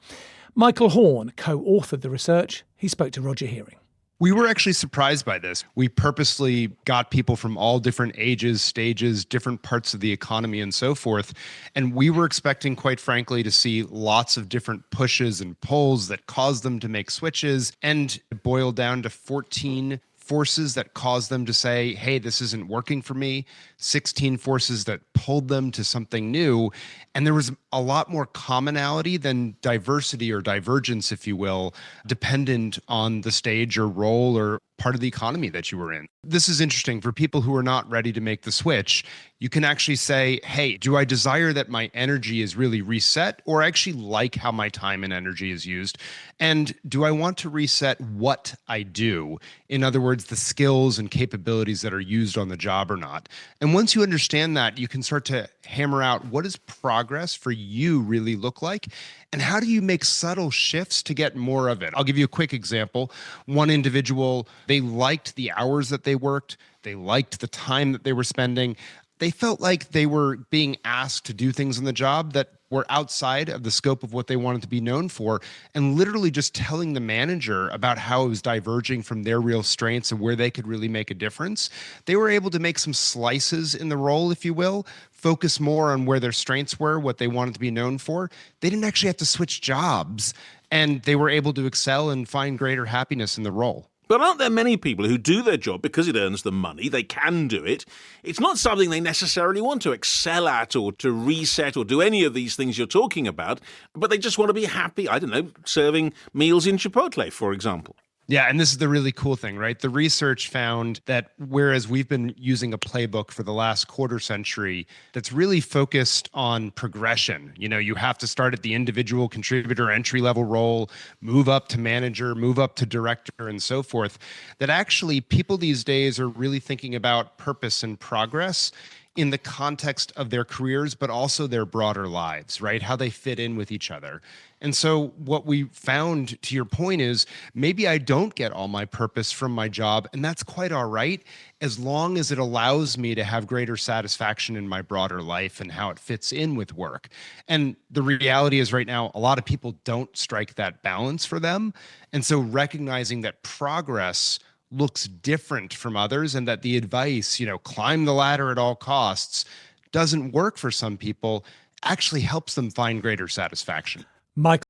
Michael Horn co-authored the research. He spoke to Roger Hearing. We were actually surprised by this. We purposely got people from all different ages, stages, different parts of the economy and so forth. And we were expecting, quite frankly, to see lots of different pushes and pulls that caused them to make switches, and it boiled down to 14 forces that caused them to say, hey, this isn't working for me, 16 forces that pulled them to something new. And there was a lot more commonality than diversity or divergence, if you will, dependent on the stage or role or part of the economy that you were in. This is interesting for people who are not ready to make the switch. You can actually say, hey, do I desire that my energy is really reset, or I actually like how my time and energy is used? And do I want to reset what I do? In other words, the skills and capabilities that are used on the job or not. And once you understand that, you can start to hammer out, what does progress for you really look like? And how do you make subtle shifts to get more of it? I'll give you a quick example. One individual, they liked the hours that they worked. They liked the time that they were spending. They felt like they were being asked to do things on the job that were outside of the scope of what they wanted to be known for, and literally just telling the manager about how it was diverging from their real strengths and where they could really make a difference. They were able to make some slices in the role, if you will, focus more on where their strengths were, what they wanted to be known for. They didn't actually have to switch jobs, and they were able to excel and find greater happiness in the role. But aren't there many people who do their job because it earns them money? They can do it. It's not something they necessarily want to excel at or to reset or do any of these things you're talking about, but they just want to be happy, I don't know, serving meals in Chipotle, for example. Yeah, and this is the really cool thing, right? The research found that whereas we've been using a playbook for the last quarter century that's really focused on progression, you have to start at the individual contributor entry level role, move up to manager, move up to director, and so forth, that actually people these days are really thinking about purpose and progress in the context of their careers, but also their broader lives, right? How they fit in with each other. And so what we found, to your point, is maybe I don't get all my purpose from my job, and that's quite all right, as long as it allows me to have greater satisfaction in my broader life and how it fits in with work. And the reality is right now, a lot of people don't strike that balance for them. And so recognizing that progress looks different from others and that the advice, climb the ladder at all costs, doesn't work for some people, actually helps them find greater satisfaction. Michael.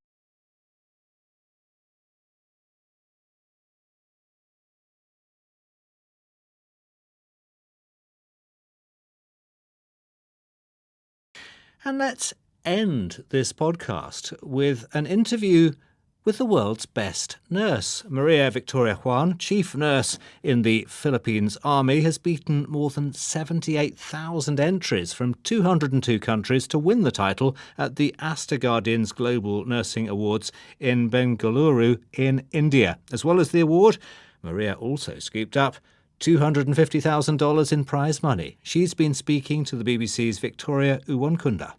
And let's end this podcast with an interview with the world's best nurse. Maria Victoria Juan, chief nurse in the Philippines Army, has beaten more than 78,000 entries from 202 countries to win the title at the Asta Guardians Global Nursing Awards in Bengaluru in India. As well as the award, Maria also scooped up $250,000 in prize money. She's been speaking to the BBC's Victoria Uwankunda.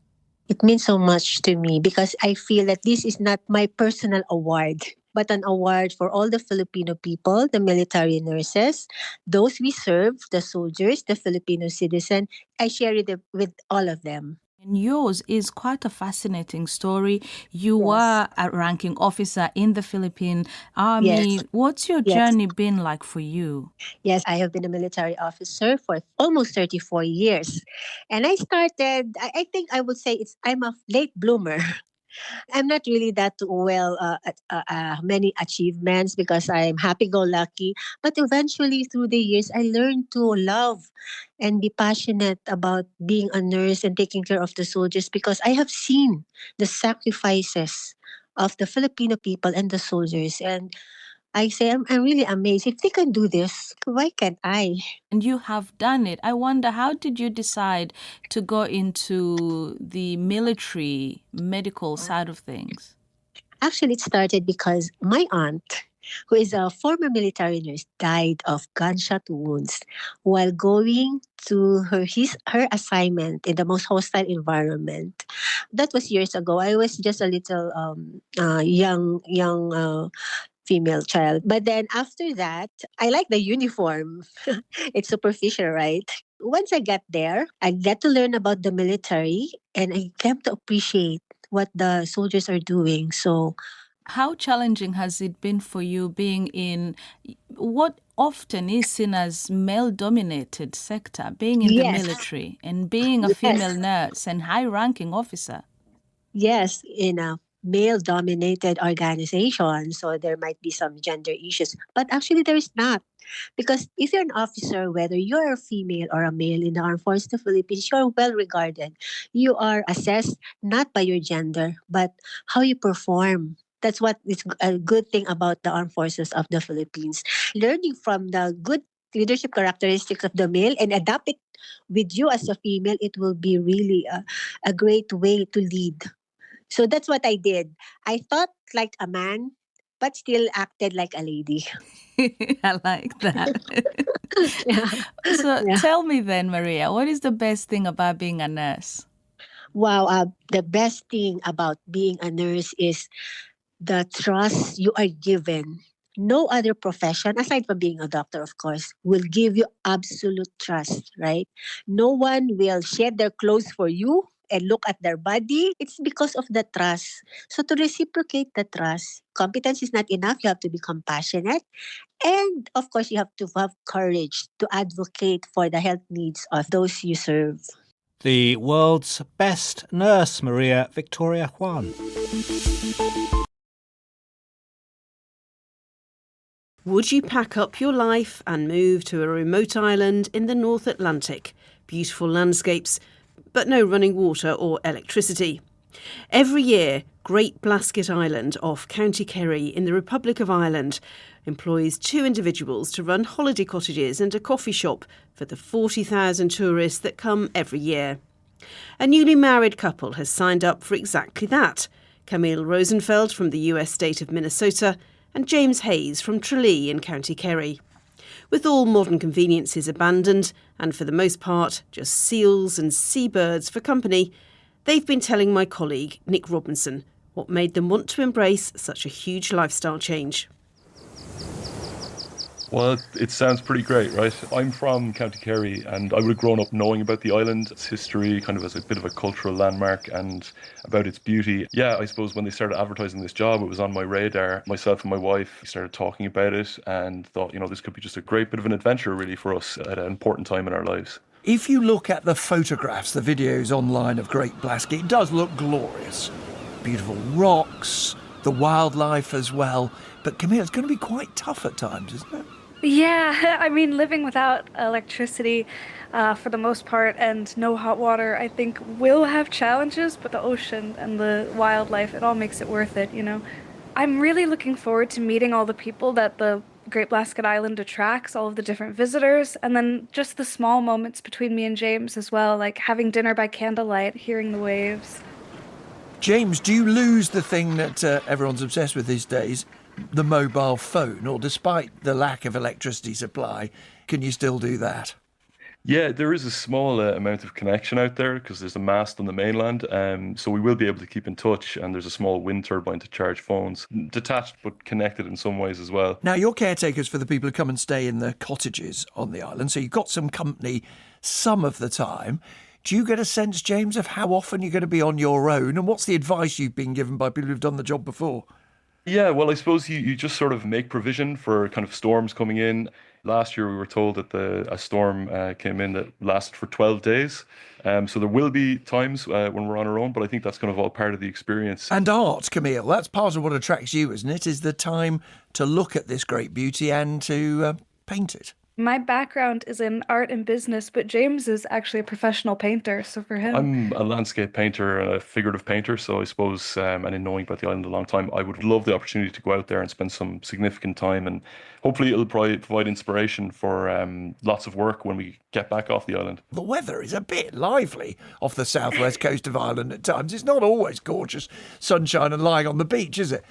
It means so much to me because I feel that this is not my personal award, but an award for all the Filipino people, the military nurses, those we serve, the soldiers, the Filipino citizen. I share it with all of them. And yours is quite a fascinating story. You were a ranking officer in the Philippine Army. Yes. What's your journey been like for you? Yes, I have been a military officer for almost 34 years. And I started, I think I would say I'm a late bloomer. I'm not really that well at many achievements because I'm happy-go-lucky. But eventually, through the years, I learned to love and be passionate about being a nurse and taking care of the soldiers because I have seen the sacrifices of the Filipino people and the soldiers. And I say, I'm really amazed. If they can do this, why can't I? And you have done it. I wonder, how did you decide to go into the military medical side of things? Actually, it started because my aunt, who is a former military nurse, died of gunshot wounds while going to her assignment in the most hostile environment. That was years ago. I was just a little young female child. But then after that, I like the uniform. It's superficial, right? Once I got there, I got to learn about the military and I came to appreciate what the soldiers are doing. So, how challenging has it been for you being in what often is seen as male-dominated sector, being in the military and being a female nurse and high-ranking officer? Yes, in a male-dominated organization, so there might be some gender issues. But actually, there is not. Because if you're an officer, whether you're a female or a male in the Armed Forces of the Philippines, you're well regarded. You are assessed not by your gender, but how you perform. That's what is a good thing about the Armed Forces of the Philippines. Learning from the good leadership characteristics of the male and adapt it with you as a female, it will be really a great way to lead. So that's what I did. I thought like a man, but still acted like a lady. I like that. So tell me then, Maria, what is the best thing about being a nurse? Wow, the best thing about being a nurse is the trust you are given. No other profession, aside from being a doctor, of course, will give you absolute trust, right? No one will shed their clothes for you and look at their body. It's because of the trust. So to reciprocate the trust, competence is not enough. You have to be compassionate. And of course, you have to have courage to advocate for the health needs of those you serve. The world's best nurse, Maria Victoria Juan. Would you pack up your life and move to a remote island in the North Atlantic? Beautiful landscapes, but no running water or electricity. Every year, Great Blasket Island off County Kerry in the Republic of Ireland employs 2 individuals to run holiday cottages and a coffee shop for the 40,000 tourists that come every year. A newly married couple has signed up for exactly that. Camille Rosenfeld from the US state of Minnesota and James Hayes from Tralee in County Kerry. With all modern conveniences abandoned and for the most part just seals and seabirds for company, they've been telling my colleague Nick Robinson what made them want to embrace such a huge lifestyle change. Well, it sounds pretty great, right? I'm from County Kerry and I would have grown up knowing about the island, its history, kind of as a bit of a cultural landmark and about its beauty. Yeah, I suppose when they started advertising this job, it was on my radar. Myself and my wife started talking about it and thought, this could be just a great bit of an adventure really for us at an important time in our lives. If you look at the photographs, the videos online of Great Blasket, it does look glorious. Beautiful rocks, the wildlife as well. But Camille, it's going to be quite tough at times, isn't it? Yeah, I mean, living without electricity for the most part and no hot water, I think will have challenges, but the ocean and the wildlife, it all makes it worth it, I'm really looking forward to meeting all the people that the Great Blasket Island attracts, all of the different visitors, and then just the small moments between me and James as well, like having dinner by candlelight, hearing the waves. James, do you lose the thing that everyone's obsessed with these days, the mobile phone, or despite the lack of electricity supply, can you still do that? Yeah, there is a small amount of connection out there because there's a mast on the mainland, so we will be able to keep in touch, and there's a small wind turbine to charge phones, detached but connected in some ways as well. Now, you're caretakers for the people who come and stay in the cottages on the island, so you've got some company some of the time. Do you get a sense, James, of how often you're going to be on your own, and what's the advice you've been given by people who've done the job before? Yeah, well, I suppose you just sort of make provision for kind of storms coming in. Last year, we were told that a storm came in that lasted for 12 days. So there will be times when we're on our own, but I think that's kind of all part of the experience. And art, Camille, that's part of what attracts you, isn't it? Is the time to look at this great beauty and to paint it. My background is in art and business, but James is actually a professional painter, so for him... I'm a landscape painter and a figurative painter, so I suppose, and in knowing about the island a long time, I would love the opportunity to go out there and spend some significant time, and hopefully it'll provide inspiration for lots of work when we get back off the island. The weather is a bit lively off the southwest coast of Ireland at times. It's not always gorgeous sunshine and lying on the beach, is it?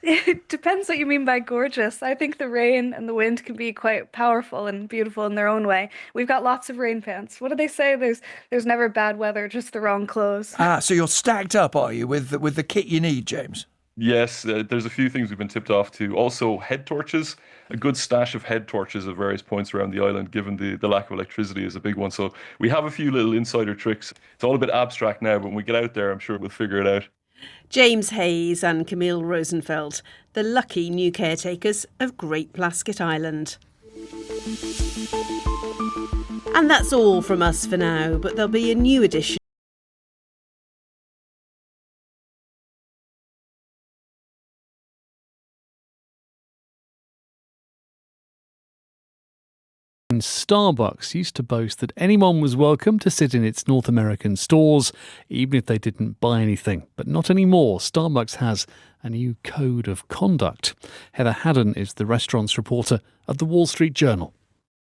It depends what you mean by gorgeous. I think the rain and the wind can be quite powerful and beautiful in their own way. We've got lots of rain pants. What do they say? There's never bad weather, just the wrong clothes. So you're stacked up, are you, with the kit you need, James? Yes, there's a few things we've been tipped off to. Also, head torches. A good stash of head torches at various points around the island, given the lack of electricity, is a big one. So we have a few little insider tricks. It's all a bit abstract now, but when we get out there, I'm sure we'll figure it out. James Hayes and Camille Rosenfeld, the lucky new caretakers of Great Blasket Island. And that's all from us for now, but there'll be a new edition. Starbucks used to boast that anyone was welcome to sit in its North American stores, even if they didn't buy anything. But not anymore. Starbucks has a new code of conduct. Heather Haddon is the restaurants reporter at the Wall Street Journal.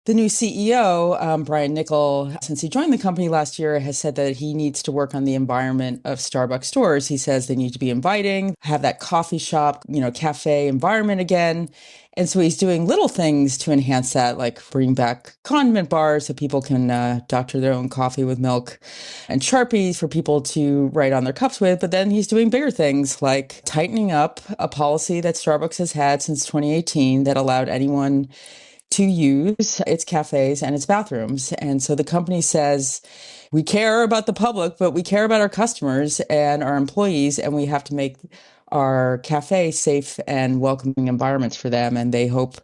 The new CEO, Brian Niccol, since he joined the company last year, has said that he needs to work on the environment of Starbucks stores. He says they need to be inviting, have that coffee shop, cafe environment again. And so he's doing little things to enhance that, like bring back condiment bars so people can doctor their own coffee with milk, and Sharpies for people to write on their cups with. But then he's doing bigger things like tightening up a policy that Starbucks has had since 2018 that allowed anyone to use its cafes and its bathrooms. And so the company says, we care about the public, but we care about our customers and our employees, and we have to make our cafe safe and welcoming environments for them. And they hope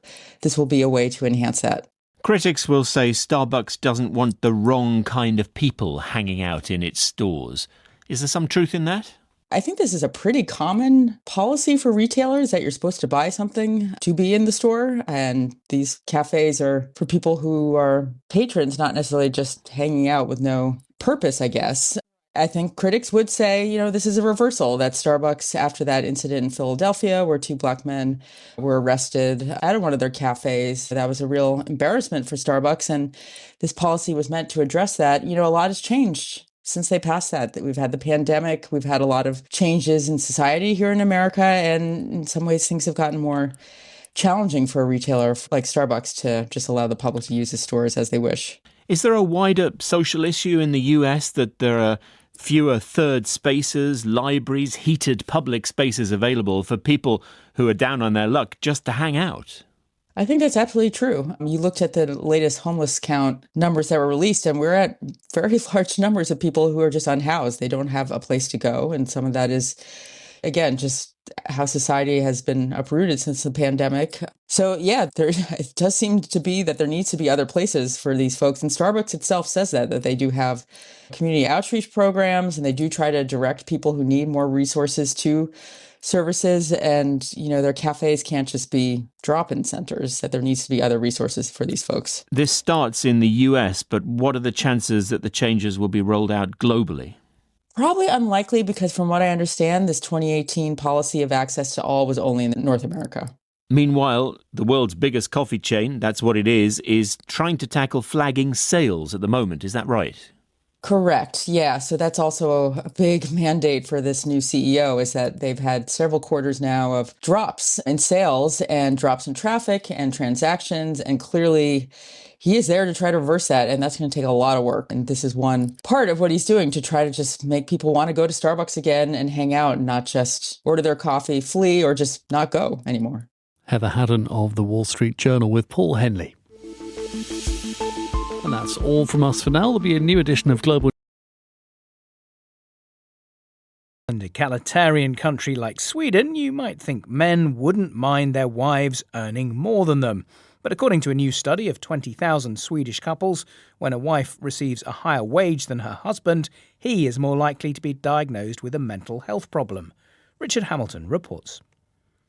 this will be a way to enhance that. Critics will say Starbucks doesn't want the wrong kind of people hanging out in its stores. Is there some truth in that? I think this is a pretty common policy for retailers, that you're supposed to buy something to be in the store. And these cafes are for people who are patrons, not necessarily just hanging out with no purpose, I guess. I think critics would say, this is a reversal, that Starbucks, after that incident in Philadelphia where 2 Black men were arrested at one of their cafes, that was a real embarrassment for Starbucks. And this policy was meant to address that. A lot has changed since they passed that. We've had the pandemic. We've had a lot of changes in society here in America. And in some ways, things have gotten more challenging for a retailer like Starbucks to just allow the public to use the stores as they wish. Is there a wider social issue in the US that there are fewer third spaces, libraries, heated public spaces available for people who are down on their luck just to hang out? I think that's absolutely true. You looked at the latest homeless count numbers that were released, and we're at very large numbers of people who are just unhoused. They don't have a place to go. And some of that is, again, just how society has been uprooted since the pandemic. So, yeah, it does seem to be that there needs to be other places for these folks. And Starbucks itself says that they do have community outreach programs, and they do try to direct people who need more resources to services. And, their cafes can't just be drop-in centers, that there needs to be other resources for these folks. This starts in the US, but what are the chances that the changes will be rolled out globally? Probably unlikely, because from what I understand, this 2018 policy of access to all was only in North America. Meanwhile, the world's biggest coffee chain, that's what it is trying to tackle flagging sales at the moment. Is that right? Correct. Yeah. So that's also a big mandate for this new CEO, is that they've had several quarters now of drops in sales and drops in traffic and transactions. And clearly he is there to try to reverse that. And that's going to take a lot of work. And this is one part of what he's doing to try to just make people want to go to Starbucks again and hang out and not just order their coffee, flee, or just not go anymore. Heather Haddon of the Wall Street Journal with Paul Henley. And that's all from us for now. There'll be a new edition of Global. In an egalitarian country like Sweden, you might think men wouldn't mind their wives earning more than them. But according to a new study of 20,000 Swedish couples, when a wife receives a higher wage than her husband, he is more likely to be diagnosed with a mental health problem. Richard Hamilton reports.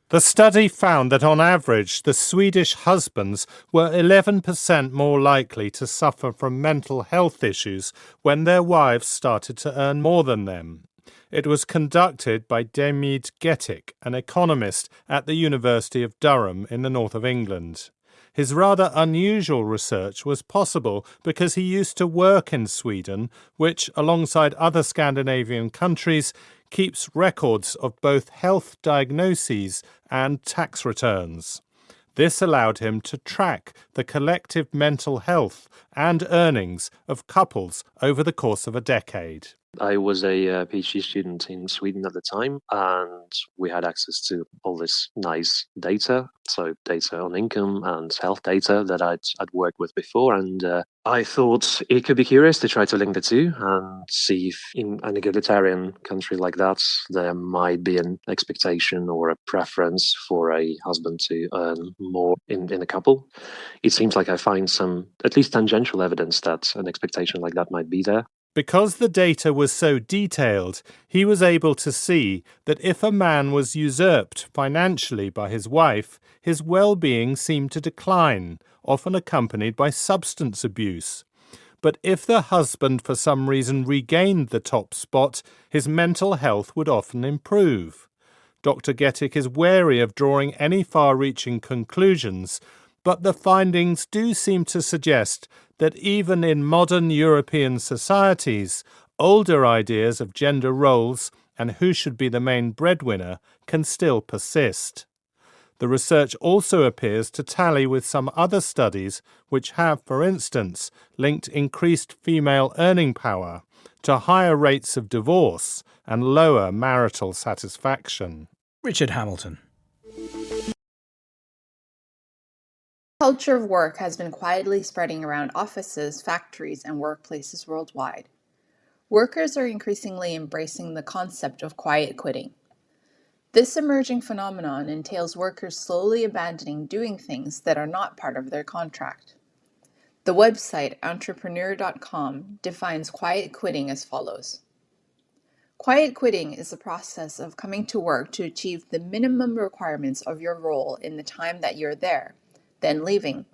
The study found that on average, the Swedish husbands were 11% more likely to suffer from mental health issues when their wives started to earn more than them. It was conducted by Demid Getik, an economist at the University of Durham in the north of England. His rather unusual research was possible because he used to work in Sweden, which, alongside other Scandinavian countries, keeps records of both health diagnoses and tax returns. This allowed him to track the collective mental health and earnings of couples over the course of a decade. I was a PhD student in Sweden at the time, and we had access to all this nice data, so data on income and health data that I'd worked with before. And I thought it could be curious to try to link the two and see if in an egalitarian country like that, there might be an expectation or a preference for a husband to earn more in a couple. It seems like I find some, at least tangential evidence that an expectation like that might be there. Because the data was so detailed, he was able to see that if a man was usurped financially by his wife, his well-being seemed to decline, often accompanied by substance abuse. But if the husband for some reason regained the top spot, his mental health would often improve. Dr. Getik is wary of drawing any far-reaching conclusions, but the findings do seem to suggest that even in modern European societies, older ideas of gender roles and who should be the main breadwinner can still persist. The research also appears to tally with some other studies which have, for instance, linked increased female earning power to higher rates of divorce and lower marital satisfaction. Richard Hamilton. Culture of work has been quietly spreading around offices, factories, and workplaces worldwide. Workers are increasingly embracing the concept of quiet quitting. This emerging phenomenon entails workers slowly abandoning doing things that are not part of their contract. The website entrepreneur.com defines quiet quitting as follows. Quiet quitting is the process of coming to work to achieve the minimum requirements of your role in the time that you're there, then leaving.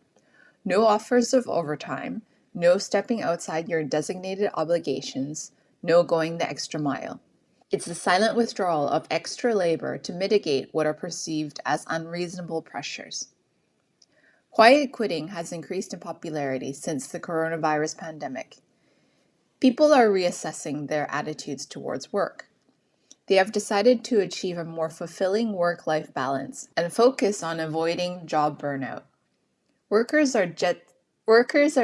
No offers of overtime, no stepping outside your designated obligations, no going the extra mile. It's the silent withdrawal of extra labor to mitigate what are perceived as unreasonable pressures. Quiet quitting has increased in popularity since the coronavirus pandemic. People are reassessing their attitudes towards work. They have decided to achieve a more fulfilling work-life balance and focus on avoiding job burnout. Workers are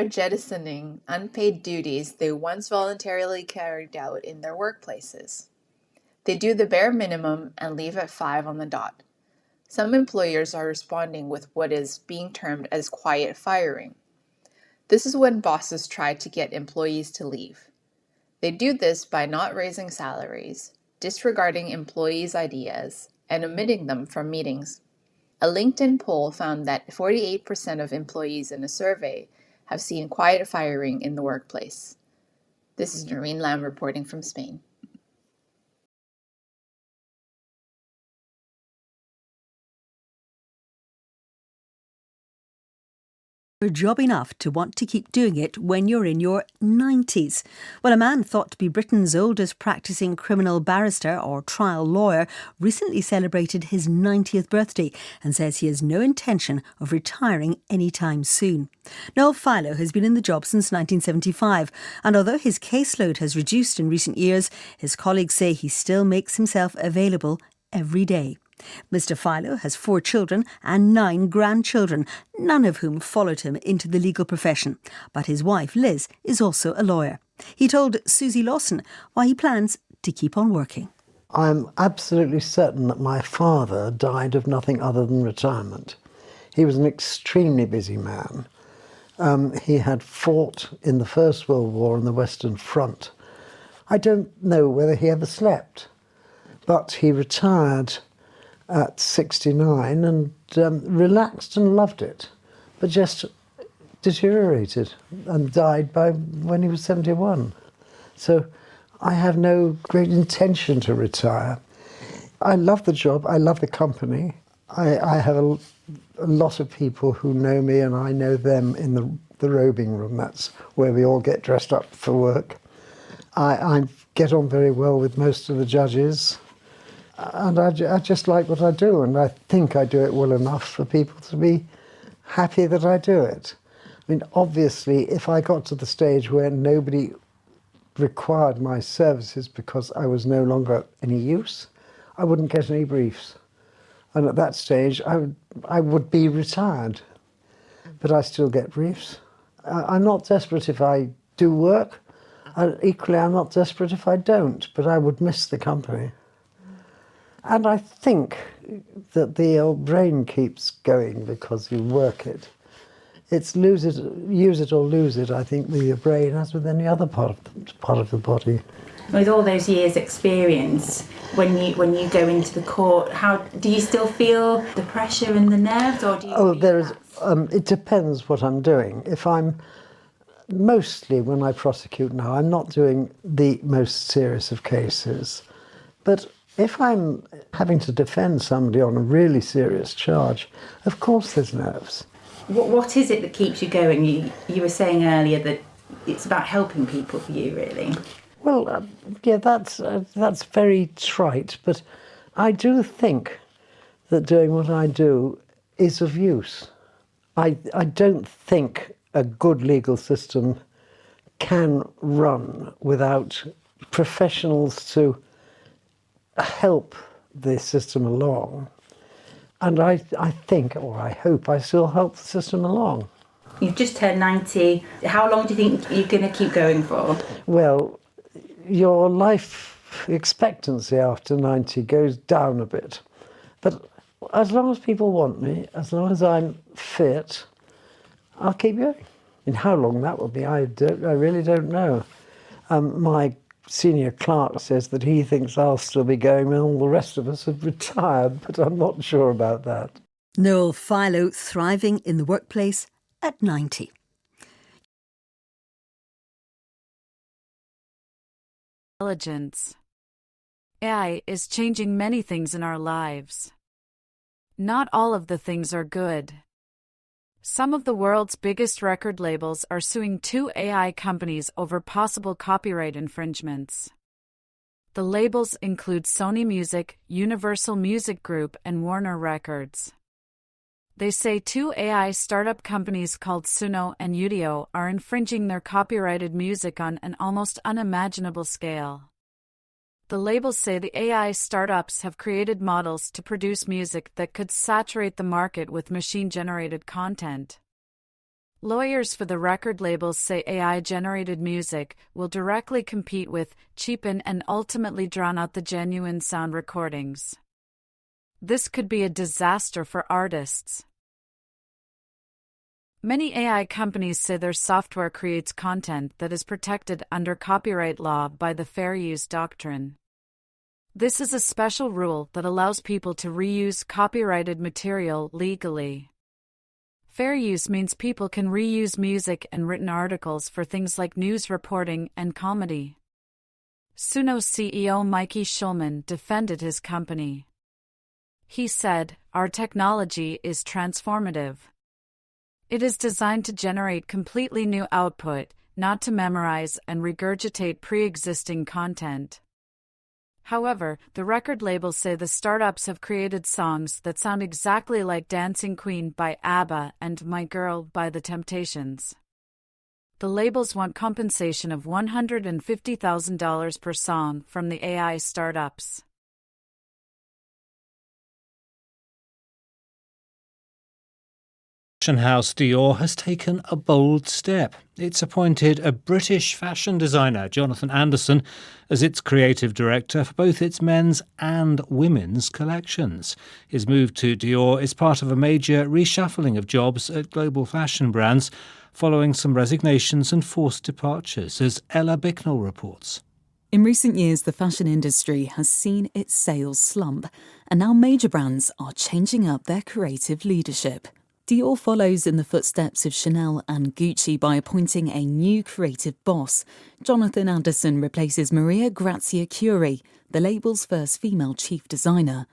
jettisoning unpaid duties they once voluntarily carried out in their workplaces. They do the bare minimum and leave at 5 on the dot. Some employers are responding with what is being termed as quiet firing. This is when bosses try to get employees to leave. They do this by not raising salaries, disregarding employees' ideas, and omitting them from meetings. A LinkedIn poll found that 48% of employees in a survey have seen quiet firing in the workplace. This is Noreen Lam reporting from Spain. A job enough to want to keep doing it when you're in your 90s. Well, a man thought to be Britain's oldest practising criminal barrister or trial lawyer recently celebrated his 90th birthday and says he has no intention of retiring anytime soon. Noel Philo has been in the job since 1975, and although his caseload has reduced in recent years, his colleagues say he still makes himself available every day. Mr. Philo has 4 children and 9 grandchildren, none of whom followed him into the legal profession. But his wife, Liz, is also a lawyer. He told Susie Lawson why he plans to keep on working. I'm absolutely certain that my father died of nothing other than retirement. He was an extremely busy man. He had fought in the First World War on the Western Front. I don't know whether he ever slept, but he retired at 69 and relaxed and loved it, but just deteriorated and died when he was 71. So I have no great intention to retire. I love the job, I love the company. I have a lot of people who know me and I know them in the robing room. That's where we all get dressed up for work. I get on very well with most of the judges. And I just like what I do, and I think I do it well enough for people to be happy that I do it. I mean, obviously, if I got to the stage where nobody required my services because I was no longer any use, I wouldn't get any briefs. And at that stage, I would be retired. But I still get briefs. I'm not desperate if I do work. Equally, I'm not desperate if I don't, but I would miss the company. And I think that the old brain keeps going because you work it. It's use it or lose it, I think, with your brain, as with any other part of the body. With all those years' experience, when you go into the court, how do you still feel the pressure in the nerves, or do you? It depends what I'm doing. If I'm mostly when I prosecute now, I'm not doing the most serious of cases, but if I'm having to defend somebody on a really serious charge, of course there's nerves. What is it that keeps you going? You were saying earlier that it's about helping people for you, really. Well, yeah, that's very trite, but I do think that doing what I do is of use. I don't think a good legal system can run without professionals to help the system along. And I think, or I hope, I still help the system along. You've just turned 90. How long do you think you're going to keep going for? Well, your life expectancy after 90 goes down a bit. But as long as people want me, as long as I'm fit, I'll keep going. And how long that will be, I really don't know. My senior clerk says that he thinks I'll still be going when all the rest of us have retired, but I'm not sure about that. Noel Philo thriving in the workplace at 90. Intelligence. AI is changing many things in our lives. Not all of the things are good. Some of the world's biggest record labels are suing 2 AI companies over possible copyright infringements. The labels include Sony Music, Universal Music Group, and Warner Records. They say 2 AI startup companies called Suno and Udio are infringing their copyrighted music on an almost unimaginable scale. The labels say the AI startups have created models to produce music that could saturate the market with machine-generated content. Lawyers for the record labels say AI-generated music will directly compete with, cheapen, and ultimately drown out the genuine sound recordings. This could be a disaster for artists. Many AI companies say their software creates content that is protected under copyright law by the Fair Use Doctrine. This is a special rule that allows people to reuse copyrighted material legally. Fair use means people can reuse music and written articles for things like news reporting and comedy. Suno's CEO Mikey Schulman defended his company. He said, "Our technology is transformative. It is designed to generate completely new output, not to memorize and regurgitate pre-existing content." However, the record labels say the startups have created songs that sound exactly like Dancing Queen by ABBA and My Girl by The Temptations. The labels want compensation of $150,000 per song from the AI startups. Fashion house Dior has taken a bold step. It's appointed a British fashion designer, Jonathan Anderson, as its creative director for both its men's and women's collections. His move to Dior is part of a major reshuffling of jobs at global fashion brands, following some resignations and forced departures, as Ella Bicknell reports. In recent years, the fashion industry has seen its sales slump, and now major brands are changing up their creative leadership. Dior follows in the footsteps of Chanel and Gucci by appointing a new creative boss. Jonathan Anderson replaces Maria Grazia Chiuri, the label's first female chief designer.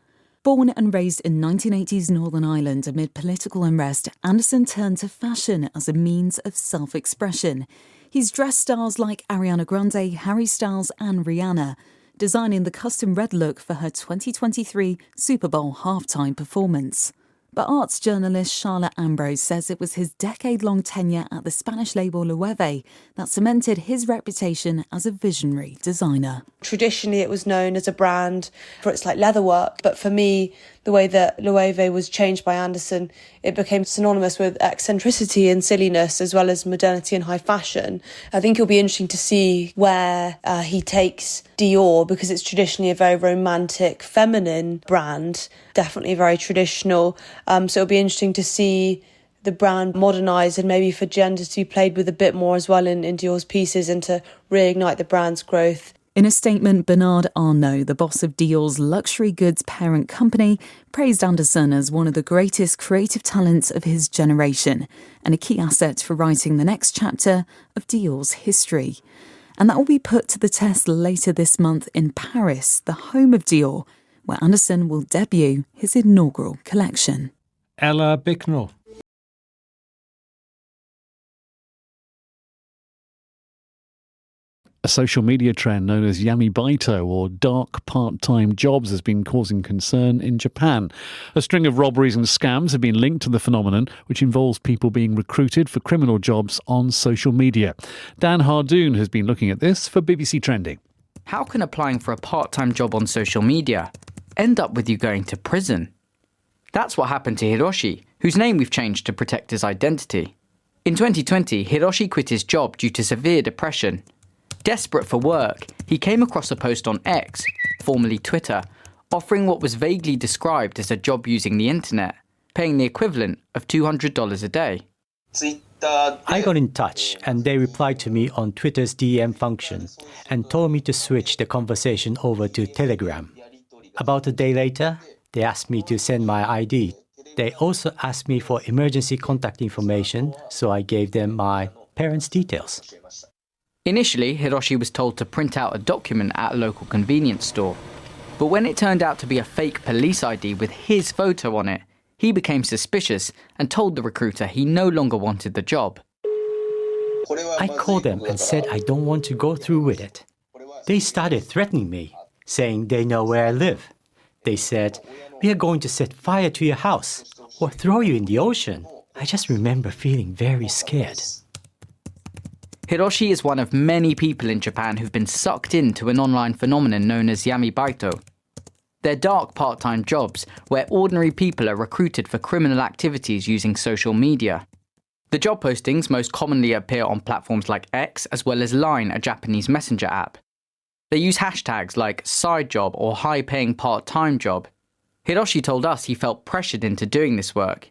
Born and raised in 1980s Northern Ireland amid political unrest, Anderson turned to fashion as a means of self-expression. He's dressed stars like Ariana Grande, Harry Styles and Rihanna, designing the custom red look for her 2023 Super Bowl halftime performance. But arts journalist Charlotte Ambrose says it was his decade-long tenure at the Spanish label Loewe that cemented his reputation as a visionary designer. Traditionally, it was known as a brand for its leatherwork, but for me, the way that Loewe was changed by Anderson, it became synonymous with eccentricity and silliness, as well as modernity and high fashion. I think it'll be interesting to see where he takes Dior, because it's traditionally a very romantic, feminine brand, definitely very traditional. So it'll be interesting to see the brand modernised and maybe for gender to be played with a bit more as well in Dior's pieces and to reignite the brand's growth. In a statement, Bernard Arnault, the boss of Dior's luxury goods parent company, praised Anderson as one of the greatest creative talents of his generation and a key asset for writing the next chapter of Dior's history. And that will be put to the test later this month in Paris, the home of Dior, where Anderson will debut his inaugural collection. Ella Bicknell. A social media trend known as Yamibaito, or dark part-time jobs, has been causing concern in Japan. A string of robberies and scams have been linked to the phenomenon, which involves people being recruited for criminal jobs on social media. Dan Hardoon has been looking at this for BBC Trending. How can applying for a part-time job on social media end up with you going to prison? That's what happened to Hiroshi, whose name we've changed to protect his identity. In 2020, Hiroshi quit his job due to severe depression. Desperate for work, he came across a post on X, formerly Twitter, offering what was vaguely described as a job using the internet, paying the equivalent of $200 a day. I got in touch and they replied to me on Twitter's DM function and told me to switch the conversation over to Telegram. About a day later, they asked me to send my ID. They also asked me for emergency contact information, so I gave them my parents' details. Initially, Hiroshi was told to print out a document at a local convenience store. But when it turned out to be a fake police ID with his photo on it, He became suspicious and told the recruiter he no longer wanted the job. I called them and said I don't want to go through with it. They started threatening me, saying they know where I live. They said, "We are going to set fire to your house or throw you in the ocean." I just remember feeling very scared. Hiroshi is one of many people in Japan who've been sucked into an online phenomenon known as Yamibaito. They're dark part-time jobs where ordinary people are recruited for criminal activities using social media. The job postings most commonly appear on platforms like X as well as Line, a Japanese messenger app. They use hashtags like side job or high-paying part-time job. Hiroshi told us he felt pressured into doing this work.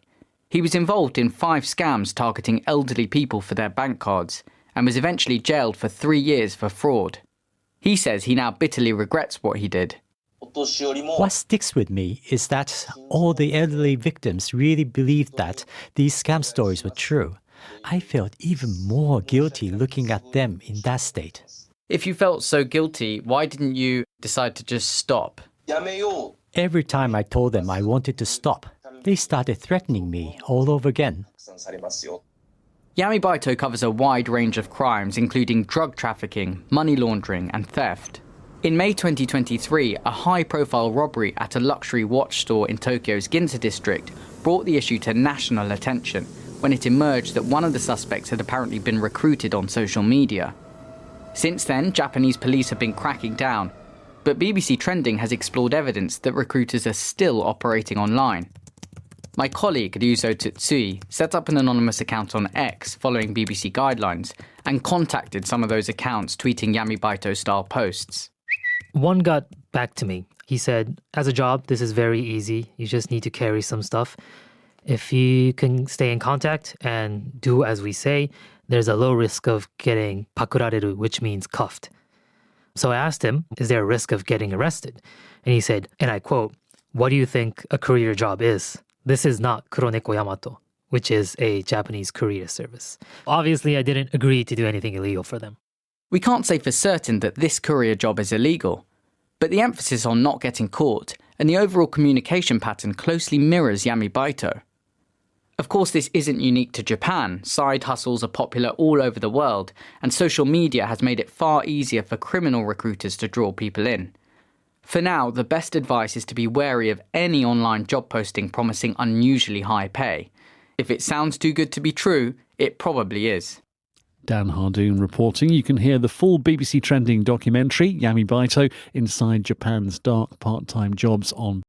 He was involved in 5 scams targeting elderly people for their bank cards and was eventually jailed for 3 years for fraud. He says he now bitterly regrets what he did. What sticks with me is that all the elderly victims really believed that these scam stories were true. I felt even more guilty looking at them in that state. If you felt so guilty, why didn't you decide to just stop? Every time I told them I wanted to stop, they started threatening me all over again. Yamibaito covers a wide range of crimes, including drug trafficking, money laundering, and theft. In May 2023, a high-profile robbery at a luxury watch store in Tokyo's Ginza district brought the issue to national attention when it emerged that one of the suspects had apparently been recruited on social media. Since then, Japanese police have been cracking down, but BBC Trending has explored evidence that recruiters are still operating online. My colleague, Ryuzo Tsutsui, set up an anonymous account on X following BBC guidelines and contacted some of those accounts tweeting Yamibaito-style posts. One got back to me. He said, as a job, this is very easy. You just need to carry some stuff. If you can stay in contact and do as we say, there's a low risk of getting pakurareru, which means cuffed. So I asked him, is there a risk of getting arrested? And he said, and I quote, "What do you think a courier job is? This is not Kuroneko Yamato, which is a Japanese courier service." Obviously, I didn't agree to do anything illegal for them. We can't say for certain that this courier job is illegal, but the emphasis on not getting caught and the overall communication pattern closely mirrors Yamibaito. Of course, this isn't unique to Japan. Side hustles are popular all over the world, and social media has made it far easier for criminal recruiters to draw people in. For now, the best advice is to be wary of any online job posting promising unusually high pay. If it sounds too good to be true, it probably is. Dan Hardoon reporting. You can hear the full BBC Trending documentary, Yamibaito, Inside Japan's Dark Part-Time Jobs, on